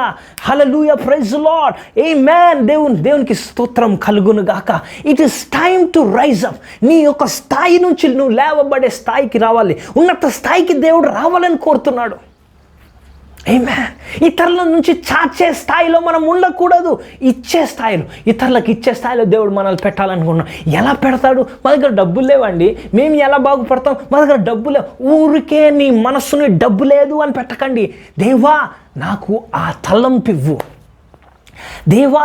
హల్లెలూయా, ప్రైజ్ లార్డ్, ఆమేన్. దేవునికి స్తోత్రం కలుగును గాక. It is time to rise up. నీ యొక్క స్థాయి నుంచి నువ్వు లేవబడే స్థాయికి రావాలి. ఉన్నత స్థాయికి దేవుడు రావాలని కోరుతున్నాడు. ఆమేన్. ఇతరుల నుంచి చాచే స్థాయిలో మనం ఉండకూడదు. ఇచ్చే స్థాయిలో, ఇతరులకు ఇచ్చే స్థాయిలో దేవుడు మనల్ని పెట్టాలనుకున్నాం. ఎలా పెడతాడు? మా దగ్గర డబ్బులు లేవండి, మేము ఎలా బాగుపడతాం? మా దగ్గర డబ్బు లేవు. ఊరికే నీ మనస్సుని డబ్బు లేదు అని పెట్టకండి. దేవా, నాకు ఆ తలంపివ్వు. దేవా,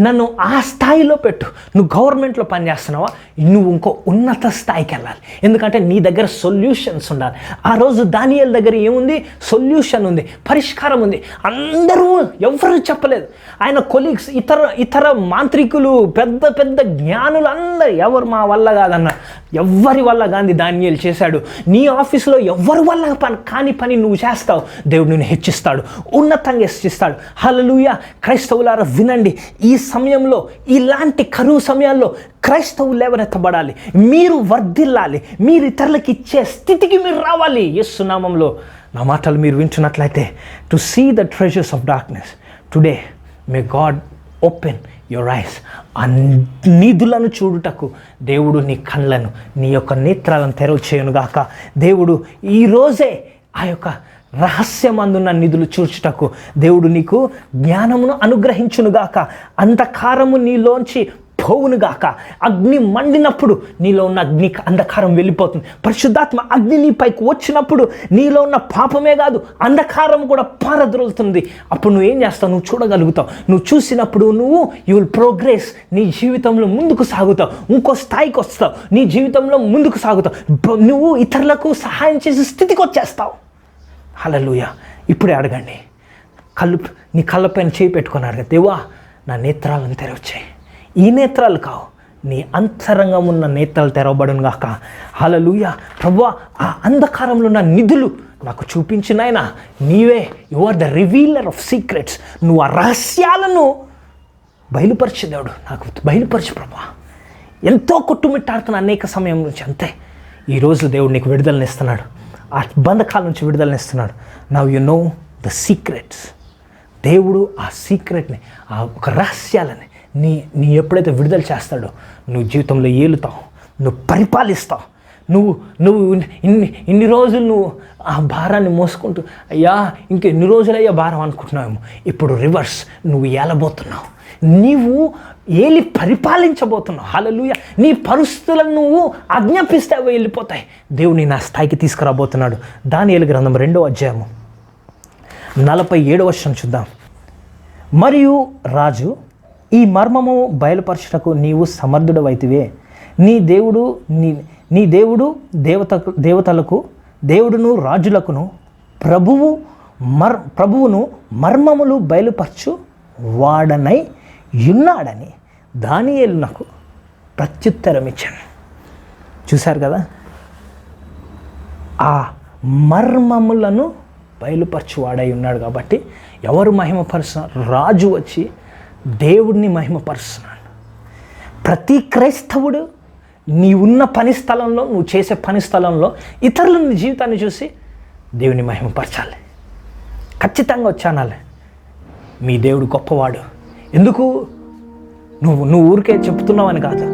నన్ను ఆ స్థాయిలో పెట్టు. నువ్వు గవర్నమెంట్లో పనిచేస్తున్నావా? నువ్వు ఇంకో ఉన్నత స్థాయికి వెళ్ళాలి. ఎందుకంటే నీ దగ్గర సొల్యూషన్స్ ఉండాలి. ఆ రోజు దానియేలు దగ్గర ఏముంది? సొల్యూషన్ ఉంది, పరిష్కారం ఉంది. అందరూ ఎవరు చెప్పలేదు. ఆయన కొలీగ్స్, ఇతర మాంత్రికులు, పెద్ద పెద్ద జ్ఞానులు అందరూ ఎవరు మా వల్ల కాదన్నారు. ఎవ్వరి వల్ల గాంధీ దానియేలు చేశాడు. నీ ఆఫీసులో ఎవరి వల్ల కాని పని నువ్వు చేస్తావు, దేవుడు నిన్ను హెచ్చిస్తాడు, ఉన్నతంగా హెచ్చిస్తాడు. హల్లెలూయా. క్రైస్తవులారా వినండి, ఈ సమయంలో, ఇలాంటి కరువు సమయాల్లో క్రైస్తవులు లేవనెత్తబడాలి. మీరు వర్ధిల్లాలి. మీరు ఇతరులకు ఇచ్చే స్థితికి మీరు రావాలి. యేసు నామములో నా మాటలు మీరు వింటున్నట్లయితే, to see the treasures of darkness today, may God open your eyes. ఆ నిధులను చూడుటకు దేవుడు నీ కళ్ళను, నీ యొక్క నేత్రాలను తెరవ చేయనుగాక. దేవుడు ఈరోజే ఆ యొక్క రహస్యమందున్న నిధులు చూచుటకు దేవుడు నీకు జ్ఞానమును అనుగ్రహించునుగాక. అంధకారము నీలోంచి పోవునుగాక. అగ్ని మండినప్పుడు నీలో ఉన్న అంధకారం వెళ్ళిపోతుంది. పరిశుద్ధాత్మ అగ్ని నీ పైకి వచ్చినప్పుడు నీలో ఉన్న పాపమే కాదు, అంధకారం కూడా పారద్రోలుతుంది. అప్పుడు నువ్వు ఏం చేస్తావు? నువ్వు చూడగలుగుతావు. నువ్వు చూసినప్పుడు యూ విల్ ప్రోగ్రెస్. నీ జీవితంలో ముందుకు సాగుతావు, ఇంకో స్థాయికి వస్తావు. నీ జీవితంలో ముందుకు సాగుతావు. నువ్వు ఇతరులకు సహాయం చేసే స్థితికి వచ్చేస్తావు. హల్లెలూయా. ఇప్పుడే అడగండి. నీ కళ్ళపైన చేయి పెట్టుకున్నారు కదా, దేవా, నా నేత్రాలను తెరవచ్చాయి. ఈ నేత్రాలు కావు, నీ అంతరంగం ఉన్న నేత్రాలు తెరవబడును గాక. హల్లెలూయా. ప్రభువా, ఆ అంధకారంలో ఉన్న నిధులు నాకు చూపించినాయన. నీవే, you are the revealer of secrets. నువ్వు ఆ రహస్యాలను బయలుపరిచే దేవుడు. నాకు బయలుపరచు ప్రభువా. ఎంతో కొట్టుమిట్టాడుతున్న అనేక సమయం నుంచి, అంతే ఈరోజు దేవుడు నీకు విడుదలనిస్తున్నాడు. ఆ బంధకాల నుంచి విడుదలనిస్తున్నాడు. Now you know the secrets. దేవుడు ఆ సీక్రెట్ని, ఆ ఒక రహస్యాలని నీ ఎప్పుడైతే విడుదల చేస్తాడో, నువ్వు జీవితంలో ఏలుతావు, నువ్వు పరిపాలిస్తావు. నువ్వు ఇన్ని రోజులు నువ్వు ఆ భారాన్ని మోసుకుంటూ, అయ్యా ఇంకెన్ని రోజులయ్యా భారం అనుకుంటున్నావేమో. ఇప్పుడు రివర్స్, నువ్వు ఏలబోతున్నావు. నీవు ఏలి పరిపాలించబోతున్నావు. హల్లెలూయా. నీ పరిస్థితులను నువ్వు ఆజ్ఞాపిస్తే అవి వెళ్ళిపోతాయి. దేవుని నా స్థాయికి తీసుకురాబోతున్నాడు. దానియేలు గ్రంథం 2వ అధ్యాయము 47వ వచనం చూద్దాం. మరియు రాజు, ఈ మర్మము బయలుపరచుటకు నీవు సమర్థుడవైతివే. నీ దేవుడు దేవతలకు దేవుడును రాజులకును ప్రభువును మర్మములు బయలుపరచు వాడనై ఉన్నాడని దానియేలు నాకు ప్రత్యుత్తరం ఇచ్చాను. చూశారు కదా, ఆ మర్మములను బయలుపరచువాడై ఉన్నాడు. కాబట్టి ఎవరు మహిమపరుస్తున్నారు? రాజు వచ్చి దేవుడిని మహిమపరుస్తున్నాడు. ప్రతి క్రైస్తవుడు నీ ఉన్న పని స్థలంలో, నువ్వు చేసే పని స్థలంలో ఇతరుల నీ జీవితాన్ని చూసి దేవుని మహిమపరచాలి. ఖచ్చితంగా వచ్చానాలి, మీ దేవుడు గొప్పవాడు. ఎందుకు నువ్వు ఊరికే చెప్తున్నావని కాదు.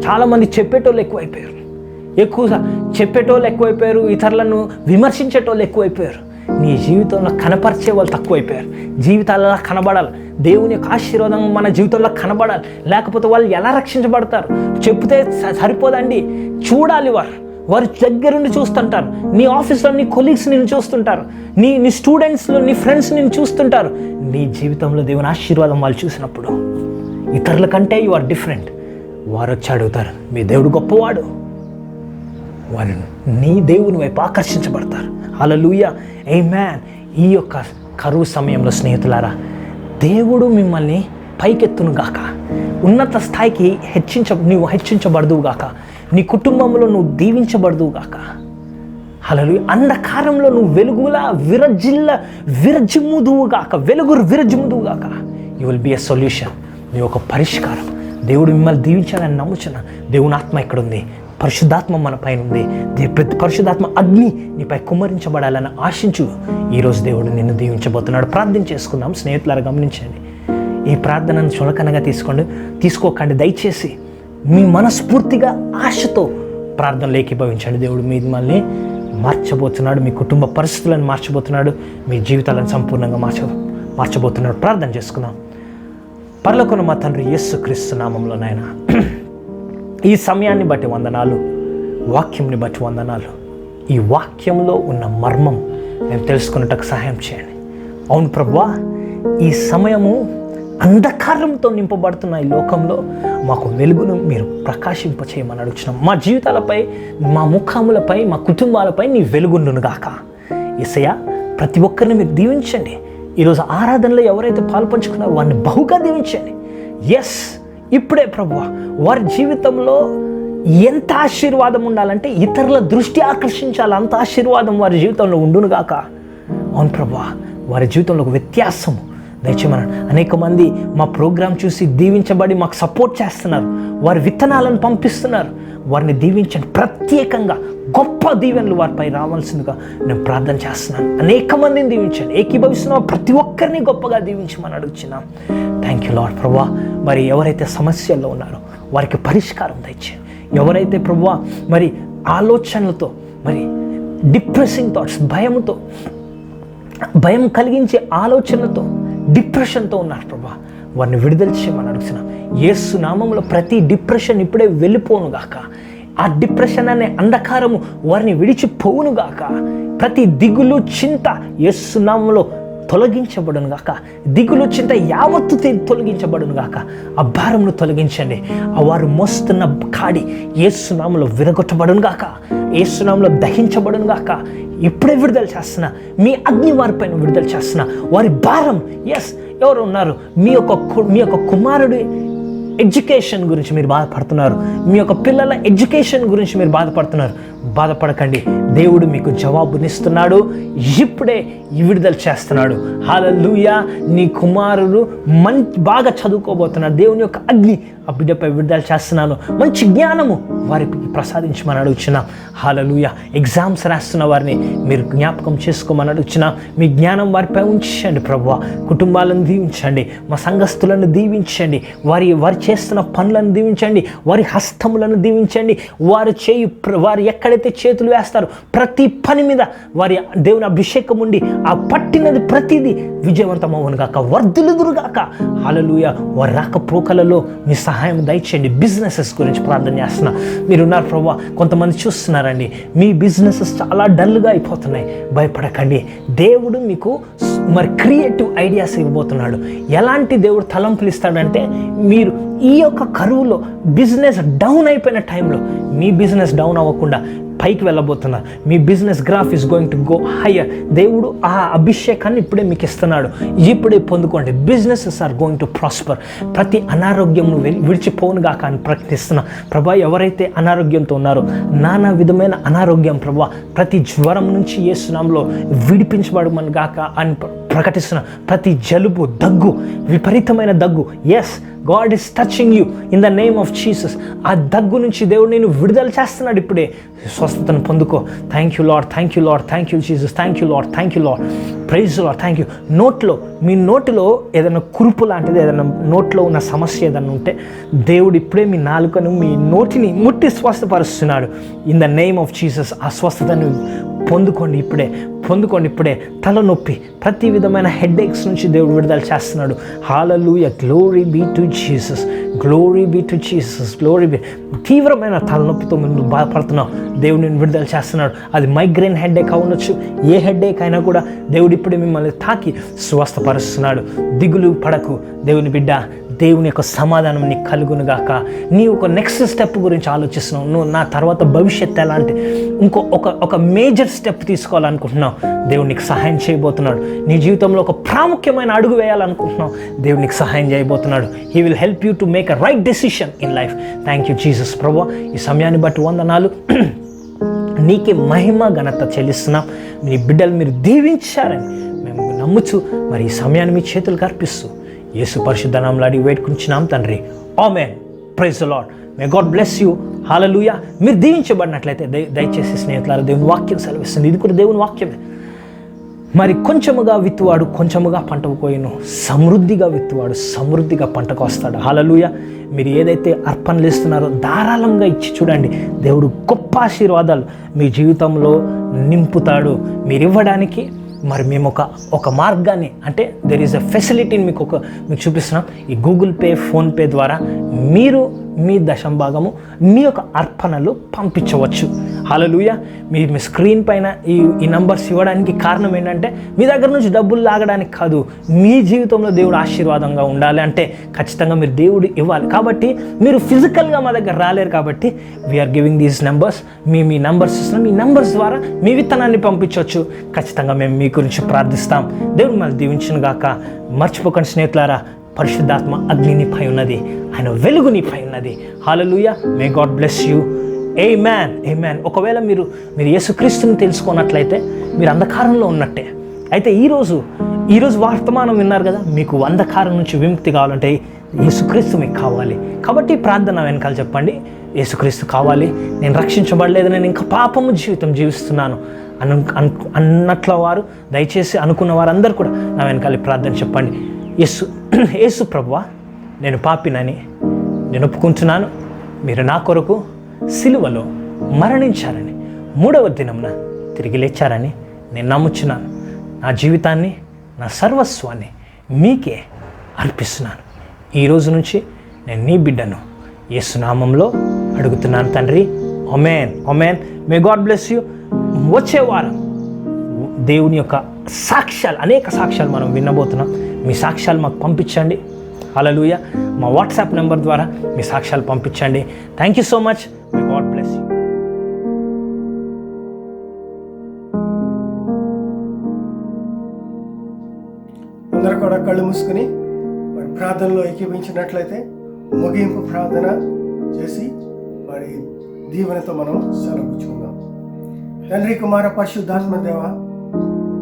చాలామంది చెప్పేటోళ్ళు ఎక్కువైపోయారు, చెప్పేటోళ్ళు ఎక్కువైపోయారు, ఇతరులను విమర్శించేటోళ్ళు ఎక్కువైపోయారు. నీ జీవితంలో కనపరిచే వాళ్ళు తక్కువైపోయారు. జీవితాలలో కనబడాలి, దేవుని యొక్క ఆశీర్వాదం మన జీవితంలో కనబడాలి. లేకపోతే వాళ్ళు ఎలా రక్షించబడతారు? చెప్తే సరిపోదండి, చూడాలి. వారు దగ్గరుండి చూస్తుంటారు. నీ ఆఫీస్లో నీ కొలీగ్స్ నిన్ను చూస్తుంటారు, నీ స్టూడెంట్స్లో నీ ఫ్రెండ్స్ నిన్ను చూస్తుంటారు. నీ జీవితంలో దేవుని ఆశీర్వాదం వాళ్ళు చూసినప్పుడు ఇతరుల కంటే యు ఆర్ డిఫరెంట్. వారు వచ్చి అడుగుతారు, మీ దేవుడు గొప్పవాడు. వారు నీ దేవుని వైపు ఆకర్షించబడతారు. హల్లెలూయా, ఆమేన్. ఈ యొక్క కరువు సమయంలో స్నేహితులారా, దేవుడు మిమ్మల్ని పైకెత్తును గాక, ఉన్నత స్థాయికి నువ్వు హెచ్చించబడదువు గాక, నీ కుటుంబంలో నువ్వు దీవించబడదువు గాక. హల్లెలూయా. అంధకారంలో నువ్వు వెలుగులా విరజిమ్ముదువు గాక, విరజిమ్ముదువు గాక. You will be a solution. నీ ఒక పరిష్కారం. దేవుడు మిమ్మల్ని దీవించాలని నమ్ముచున్నా. దేవుని ఆత్మ ఇక్కడ ఉంది, పరిశుద్ధాత్మ మన పైన ఉంది. పరిశుద్ధాత్మ అగ్ని నీపై కుమ్మరించబడాలని ఆశించు. ఈరోజు దేవుడు నిన్ను దీవించబోతున్నాడు. ప్రార్థన చేసుకుందాం స్నేహితులారా. గమనించండి, ఈ ప్రార్థనను చులకనగా తీసుకోకండి. దయచేసి మీ మనస్ఫూర్తిగా ఆశతో ప్రార్థనలు ఏకీభవించండి. దేవుడు మిమ్మల్ని మార్చబోతున్నాడు, మీ కుటుంబ పరిస్థితులను మార్చబోతున్నాడు, మీ జీవితాలను సంపూర్ణంగా మార్చబోతున్నాడు. ప్రార్థన చేసుకుందాం. పరలోకమున్న మా తండ్రి యేసుక్రీస్తు నామములో నాయనా, ఈ సమయాన్ని బట్టి వందనాలు, వాక్యంని బట్టి వందనాలు. ఈ వాక్యంలో ఉన్న మర్మం మేము తెలుసుకున్నట్టుకు సహాయం చేయండి. అవును ప్రభువా, ఈ సమయము అంధకారంతో నింపబడుతున్న ఈ లోకంలో మాకు వెలుగును మీరు ప్రకాశింపచేయమని అడుగుతున్నాం. మా జీవితాలపై, మా ముఖములపై, మా కుటుంబాలపై నీ వెలుగుండును గాక. యేసయ్యా, ప్రతి ఒక్కరిని మీరు దీవించండి. ఈరోజు ఆరాధనలో ఎవరైతే పాల్పంచుకున్నారో వారిని బహుగా దీవించండి. ఎస్, ఇప్పుడే ప్రభువా, వారి జీవితంలో ఎంత ఆశీర్వాదం ఉండాలంటే ఇతరుల దృష్టి ఆకర్షించాలి, అంత ఆశీర్వాదం వారి జీవితంలో ఉండును గాక. అవును ప్రభువా, వారి జీవితంలో ఒక వ్యత్యాసము దయచేయమని. అనేక మంది మా ప్రోగ్రాం చూసి దీవించబడి మాకు సపోర్ట్ చేస్తున్నారు, వారి విత్తనాలను పంపిస్తున్నారు. వారిని దీవించండి. ప్రత్యేకంగా గొప్ప దీవెనలు వారిపై రావాల్సిందిగా నేను ప్రార్థన చేస్తున్నాను. అనేక మందిని దీవించండి. ఏకీభవిస్తున్న ప్రతి ఒక్కరిని గొప్పగా దీవించమని అడుగుతున్నాం. థ్యాంక్ యూ లార్డ్ ప్రభువా. మరి ఎవరైతే సమస్యల్లో ఉన్నారో వారికి పరిష్కారం దయచేయండి. ఎవరైతే ప్రభువా మరి ఆలోచనలతో, మరి డిప్రెసింగ్ థాట్స్, భయం కలిగించే ఆలోచనలతో, డిప్రెషన్తో ఉన్నారు ప్రభువా, వారిని విడుదల చేయమని అడుగుతున్నాం. యేసు నామములో ప్రతి డిప్రెషన్ ఇప్పుడే వెళ్ళిపోను గాక. ఆ డిప్రెషన్ అనే అంధకారము వారిని విడిచిపోవును గాక. ప్రతి దిగులు, చింత యేసు నామములో తొలగించబడును గాక. దిగులు, చింత యావత్తు తొలగించబడును గాక. ఆ భారమును తొలగించండి. ఆ వారు మోస్తున్న కాడి యేసు నామములో విరగొట్టబడును గాక. యేసు నామములో దహించబడును గాక. ఇప్పుడే విడుదల చేస్తున్నా, మీ అగ్ని వారిపైన విడుదల చేస్తున్నా. వారి భారం, ఎస్, ఎవరు ఉన్నారు, మీ యొక్క కుమారుడి ఎడ్యుకేషన్ గురించి మీరు బాధపడుతున్నారు, మీ యొక్క పిల్లల ఎడ్యుకేషన్ గురించి మీరు బాధపడుతున్నారు, బాధపడకండి. దేవుడు మీకు జవాబునిస్తున్నాడు. ఇప్పుడే విడుదల చేస్తున్నాడు. హల్లెలూయా. నీ కుమారుడు బాగా చదువుకోబోతున్నాడు. దేవుని యొక్క అగ్ని ఆ బిడ్డపై విడుదల చేస్తున్నాను. మంచి జ్ఞానము వారికి ప్రసాదించమని అడుగుచున్నాం. హల్లెలూయా. ఎగ్జామ్స్ రాస్తున్న వారిని మీరు జ్ఞాపకం చేసుకోమని అడుగుచున్నాం. మీ జ్ఞానం వారిపై ఉంచండి ప్రభువా. కుటుంబాలను దీవించండి, మా సంఘస్థులను దీవించండి, వారి చేస్తున్న పనులను దీవించండి, వారి హస్తములను దీవించండి. వారు ఎక్కడైతే చేతులు వేస్తారో ప్రతి పని మీద వారి దేవుని అభిషేకం ఉండి ఆ పట్టినది ప్రతిదీ విజయవంతమవును గాక, వర్ధిల్లుదురుగాక. హల్లెలూయా. వారి రాకపోకలలో మీ సహాయం దయచేయండి. బిజినెసెస్ గురించి ప్రార్థన చేస్తున్నా. మీరున్నారు ప్రభువా, కొంతమంది చూస్తున్నారండి, మీ బిజినెసెస్ చాలా డల్గా అయిపోతున్నాయి. భయపడకండి. దేవుడు మీకు మరి క్రియేటివ్ ఐడియాస్ ఇవ్వబోతున్నాడు. ఎలాంటి దేవుడు తలంపులు ఇస్తాడంటే, మీరు ఈ యొక్క కరువులో బిజినెస్ డౌన్ అయిపోయిన టైంలో మీ బిజినెస్ డౌన్ అవ్వకుండా పైకి వెళ్ళబోతున్నారు. మీ business graph is going to go higher. దేవుడు ఆ అభిషేకాన్ని ఇప్పుడే మీకు ఇస్తున్నాడు. ఇప్పుడే పొందుకోండి. Businesses are going to prosper. ప్రతి అనారోగ్యంను విడిచిపోనుగాక అని ప్రకటిస్తున్నా. ప్రభా, ఎవరైతే అనారోగ్యంతో ఉన్నారో, నానా విధమైన అనారోగ్యం ప్రభా, ప్రతి జ్వరం నుంచి యేసు నామములో విడిపించబడమని గాక అని ప్రకటిస్తున్న. ప్రతి జలుబు, దగ్గు, విపరీతమైన దగ్గు, yes, God is touching you in the name of Jesus. ఆ దగ్గు నుంచి దేవుడు నేను విడుదల చేస్తున్నాడు. ఇప్పుడే స్వస్థతను పొందుకో. Thank you Lord, thank you Lord, thank you Jesus, thank you Lord, thank you Lord, praise Lord, thank you. మీ నోటిలో ఏదైనా కురుపు లాంటిది, ఏదైనా నోట్లో ఉన్న సమస్య ఏదైనా ఉంటే దేవుడు ఇప్పుడే మీ నాలుకను, మీ నోటిని ముట్టి స్వస్థపరుస్తున్నాడు in the name of Jesus. ఆ స్వస్థతను పొందుకోండి ఇప్పుడే. తలనొప్పి, ప్రతి విధమైన హెడ్ఏక్స్ నుంచి దేవుడు విడుదల చేస్తున్నాడు. Hallelujah, glory be to Jesus, glory be to Jesus, glory be. తీవ్రమైన తలనొప్పితో మీరు బాధపడుతున్నావు, దేవుడు నేను విడుదల చేస్తున్నాడు. అది మైగ్రేన్ హెడ్ఏక్ అవ్వచ్చు, ఏ హెడ్ఏక్ అయినా కూడా దేవుడు ఇప్పుడే మిమ్మల్ని తాకి స్వస్థపరుస్తున్నాడు. దిగులు పడకు దేవుని బిడ్డ. దేవుని యొక్క సమాధానం నీకు కలుగునుగాక. నీ ఒక నెక్స్ట్ స్టెప్ గురించి ఆలోచిస్తున్నావు. నువ్వు నా తర్వాత భవిష్యత్తు ఎలాంటి ఒక మేజర్ స్టెప్ తీసుకోవాలనుకుంటున్నావు. దేవుడు నీకు సహాయం చేయబోతున్నాడు. నీ జీవితంలో ఒక ప్రాముఖ్యమైన అడుగు వేయాలనుకుంటున్నావు. దేవుడు నీకు సహాయం చేయబోతున్నాడు. He will help you to make a right decision in life. Thank you Jesus. ప్రభువా, ఈ సమయాన్ని బట్టి వందనాలు. నీకే మహిమ ఘనత చెల్లిస్తున్నాం. మీ బిడ్డలు మీరు దీవించారని మేము నమ్ముచు మరి ఈ సమయాన్ని మీ చేతులకు అర్పిస్తూ యేసు పరిశుద్ధ నామములో అడిగి వేడుకుంటున్నాం తండ్రి. Amen. Praise the Lord. May God bless you. Hallelujah. మీరు దీవించబడినట్లయితే దయచేసి స్నేహితులారా, దేవుని వాక్యం సెలవిస్తుంది. ఇది కూడా దేవుని వాక్యమే. మరి కొంచెముగా విత్తువాడు కొంచెముగా పంటకు కోయును, సమృద్ధిగా విత్తువాడు సమృద్ధిగా పంటకు వస్తాడు. హల్లెలూయా. మీరు ఏదైతే అర్పణలు ఇస్తున్నారో ధారాళంగా ఇచ్చి చూడండి. దేవుడు గొప్ప ఆశీర్వాదాలు మీ జీవితంలో నింపుతాడు. మీరు ఇవ్వడానికి మరి మేము ఒక మార్గాన్ని, అంటే దెర్ ఈజ్ అ ఫెసిలిటీని మీకు చూపిస్తున్నాం. ఈ గూగుల్ పే, ఫోన్పే ద్వారా మీరు మీ దశంభాగము, మీ యొక్క అర్పణలు పంపించవచ్చు. హల్లెలూయా. మీ స్క్రీన్ పైన ఈ నంబర్స్ ఇవ్వడానికి కారణం ఏంటంటే మీ దగ్గర నుంచి డబ్బులు లాగడానికి కాదు, మీ జీవితంలో దేవుడు ఆశీర్వాదంగా ఉండాలి అంటే ఖచ్చితంగా మీరు దేవుడు ఇవ్వాలి. కాబట్టి మీరు ఫిజికల్గా మా దగ్గర రాలేరు కాబట్టి వీఆర్ గివింగ్ దీస్ నెంబర్స్. మీ నంబర్స్ ఇస్తున్నాం. ఈ నంబర్స్ ద్వారా మీ విత్తనాన్ని పంపించవచ్చు. ఖచ్చితంగా మేము మీ గురించి ప్రార్థిస్తాం. దేవుడు మళ్ళీ దీవించును గాక. మర్చిపోకండి స్నేహితులారా, పరిశుద్ధాత్మ అగ్ని నీపై ఉన్నది, ఆయన వెలుగు నీపై ఉన్నది. Hallelujah. May God bless you. Amen, amen. ఒకవేళ మీరు యేసుక్రీస్తుని తెలుసుకున్నట్లయితే మీరు అంధకారంలో ఉన్నట్టే. అయితే ఈరోజు వర్తమానం విన్నారు కదా, మీకు అంధకారం నుంచి విముక్తి కావాలంటే యేసుక్రీస్తు మీకు కావాలి. కాబట్టి ప్రార్థన వెనకాల చెప్పండి, యేసుక్రీస్తు కావాలి, నేను రక్షించబడలేదు, నేను ఇంకా పాపము జీవితం జీవిస్తున్నాను అన్నట్ల వారు దయచేసి అనుకున్న వారందరూ కూడా నా వెనకాల ప్రార్థన చెప్పండి. యేసు ప్రభువా, నేను పాపినని నేను ఒప్పుకుంటున్నాను. మీరు నా కొరకు సిలువలో మరణించారని, 3వ దినమున తిరిగి లేచారని నేను నమ్ముచున్నాను. నా జీవితాన్ని, నా సర్వస్వాన్ని మీకే అర్పిస్తున్నాను. ఈ రోజు నుంచి నేను నీ బిడ్డను యేసు నామములో అడుగుతున్నాను తండ్రి. Amen, amen. May God bless you. వచ్చే వారం దేవుని యొక్క సాక్ష్యాలు, అనేక సాక్ష్యాలు మనం వినబోతున్నాం. మీ సాక్ష్యాలు మాకు పంపించండి. హల్లెలూయా. మా వాట్సాప్ నెంబర్ ద్వారా మీ సాక్ష్యాలు పంపించండి. Thank you so much. May God bless you. అందరూ కూడా కళ్ళు మూసుకుని మరి ప్రార్థనలో ఏకీభవించినట్లయితే ముగింపు ప్రార్థన చేసి మరి దీవెనతో మనం సెలవుచ్చుకుందాం. తండ్రి, కుమార, పరిశుద్ధాత్మ దేవ,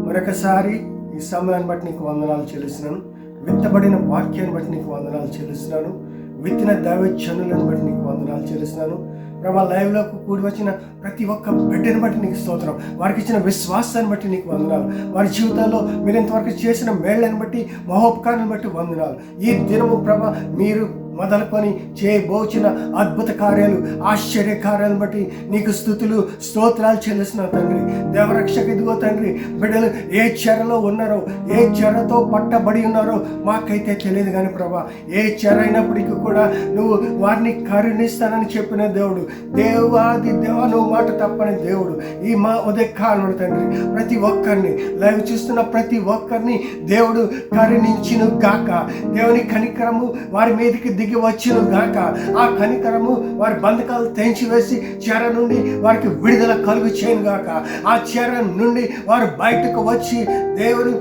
మరొకసారి ఈ సమయాన్ని బట్టి నీకు వందనాలు చెల్లిస్తున్నాను. విత్తబడిన వాక్యాన్ని బట్టి నీకు వందనాలు చెల్లిస్తున్నాను. విత్తిన దైవజనులను బట్టి నీకు వందనాలు చెల్లిస్తున్నాను. ప్రభా, లైవ్లోకి కూడి వచ్చిన ప్రతి ఒక్క బిడ్డని బట్టి నీకు స్తోత్రం. వారికి ఇచ్చిన విశ్వాసాన్ని బట్టి నీకు వందనాలు. వారి జీవితాల్లో మీరు ఇంతవరకు చేసిన మేళ్లను బట్టి, మహోపకారాన్ని బట్టి వందనాలు. ఈ దినము ప్రభా, మీరు మొదలుకొని చేయబోచిన అద్భుత కార్యాలు, ఆశ్చర్య కార్యాలను బట్టి నీకు స్తుతులు, స్తోత్రాలు చెల్లిస్తున్నాను తండ్రి. దేవరక్షక, ఇదిగో తండ్రి, బిడ్డలు ఏ చెరలో ఉన్నారో, ఏ చెరతో పట్టబడి ఉన్నారో మాకైతే తెలియదు కానీ ప్రభా, ఏ చెర అయినప్పటికీ కూడా నువ్వు వారిని కరుణిస్తానని చెప్పిన దేవుడు, దేవాది దేవ, నువ్వు మాట తప్పని దేవుడు. ఈ మా ఉదయకాలంలో తండ్రి, ప్రతి ఒక్కరిని లైవ్ చూస్తున్న ప్రతి ఒక్కరిని దేవుడు కరుణించును గాక. దేవుని కనికరము వారి మీదకి దిగి దిగి వచ్చును గాక. ఆ కనికరము వారి బంధకాలు తెంచివేసి చెర నుండి వారికి విడుదల కలుగు చేయను గాక. ఆ చెర నుండి వారు బయటకు వచ్చి దేవుని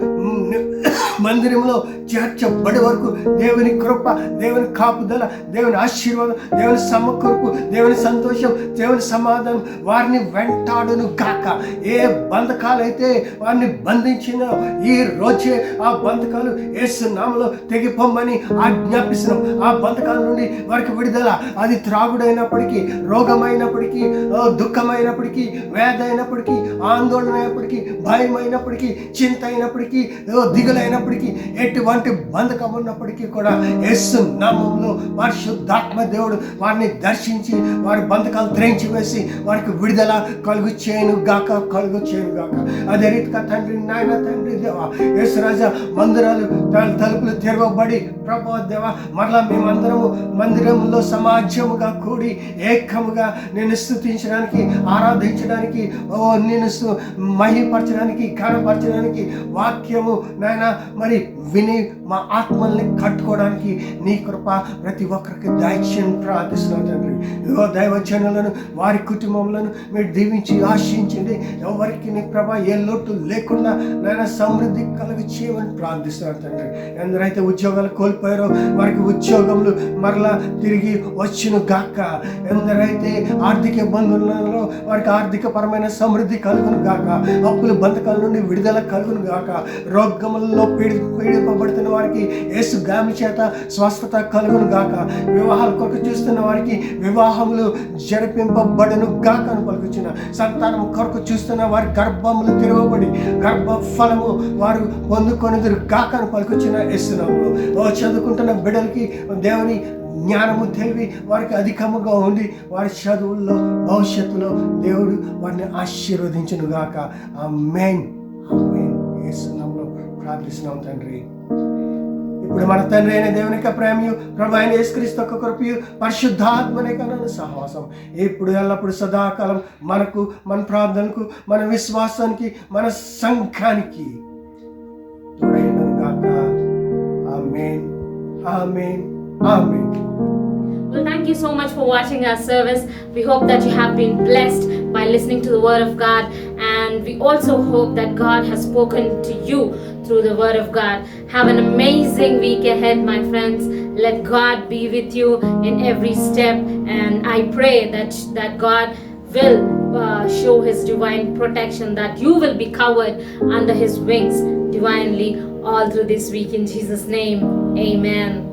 మందిరంలో చేర్చబడే వరకు దేవుని కృప, దేవుని కాపుదల, దేవుని ఆశీర్వాదం, దేవుని సమకూర్పు, దేవుని సంతోషం, దేవుని సమాధానం వారిని వెంటాడును గాక. ఏ బంధకాలైతే వారిని బంధించిన ఈ రోజే ఆ బంధకాలు యేసు నామములో తెగిపోమని ఆజ్ఞాపిస్తున్నాం. ఆ బంధకాల నుండి వారికి విడుదల. అది త్రాగుడైనప్పటికీ, రోగమైనప్పటికీ, దుఃఖమైనప్పటికీ, వేద అయినప్పటికీ, ఆందోళన అయినప్పటికీ, భయం అయినప్పటికీ, చింత అయినప్పటికీ, దిగులైనప్పటికీ, ఎటువంటి బంధకం ఉన్నప్పటికీ కూడా యేసు నామములో పరిశుద్ధాత్మ దేవుడు వారిని దర్శించి వారి బంధకాలు త్రెంచి వేసి వారికి విడుదల కలుగు చేయను గాక. అదే రీతిగా తండ్రి, నాయన తండ్రి దేవా, యేసు రాజా మందిరాలు తలుపులు తెరవబడి ప్రభు దేవా మరలా మేమందరము మందిరంలో సమాజముగా కూడి ఏకముగా నిన్ను స్తుతించడానికి, ఆరాధించడానికి, నిన్ను మహిమపరచడానికి, ఘనపరచడానికి వాక్యము నాయన మరి విని మా ఆత్మల్ని కట్టుకోవడానికి నీ కృప ప్రతి ఒక్కరికి దయచేయని ప్రార్థిస్తున్నాను తండ్రి. ఇదిగో దైవజనులను వారి కుటుంబములను మీరు దీవించి ఆశించండి. ఎవరికి నీ ప్రభ ఏ లోటు లేకుండా నాయన సమృద్ధి కలుగు చేయమని ప్రార్థిస్తున్నాను తండ్రి. ఎందరైతే ఉద్యోగాలు కోల్పోయారో వారికి ఉద్యోగములు మరలా తిరిగి వచ్చును గాక. ఎందరైతే ఆర్థిక ఇబ్బందులలో వారికి ఆర్థిక పరమైన సమృద్ధి కలుగును గాక. అప్పుల బంధకాల నుండి విడుదల కలుగును గాక. రోగములలో పీడింపబడుతున్న వారికి యేసు గామి చేత స్వస్థత కలుగును గాక. వివాహాల కొరకు చూస్తున్న వారికి వివాహములు జరిపింపబడును గాక అని పలుకుచిన సంతానం కొరకు చూస్తున్న వారి గర్భములు తెరవబడి గర్భ ఫలము వారు పొందుకొనిదురు గాక అని పలుకుచిన యేసునామములో. చదువుకుంటున్న బిడ్డలకి దేవుని జ్ఞానము తెలివి వారికి అధికముగా ఉండి వారి చదువుల్లో భవిష్యత్తులో దేవుడు వారిని ఆశీర్వదించును గాక. ఆమేన్. యేసునామములో ప్రార్థిస్తున్నాం తండ్రి. ఇప్పుడు మన తండ్రి అయిన దేవుని యొక్క ప్రేమయు ప్రభు అయిన యేసుక్రీస్తు యొక్క కృపయు పరిశుద్ధాత్మనే కన్నా సహవాసం ఇప్పుడు ఎల్లప్పుడు సదాకాలం మనకు, మన ప్రార్థనకు, మన విశ్వాసానికి, మన సంఘానికి తోడైనను గాక. ఆమేన్, amen, amen. Well, thank you so much for watching our service. We hope that you have been blessed by listening to the Word of God, and we also hope that God has spoken to you through the Word of God. Have an amazing week ahead, my friends. Let God be with you in every step, and I pray that God will show His divine protection, that you will be covered under His wings divinely all through this week. In Jesus' name, amen.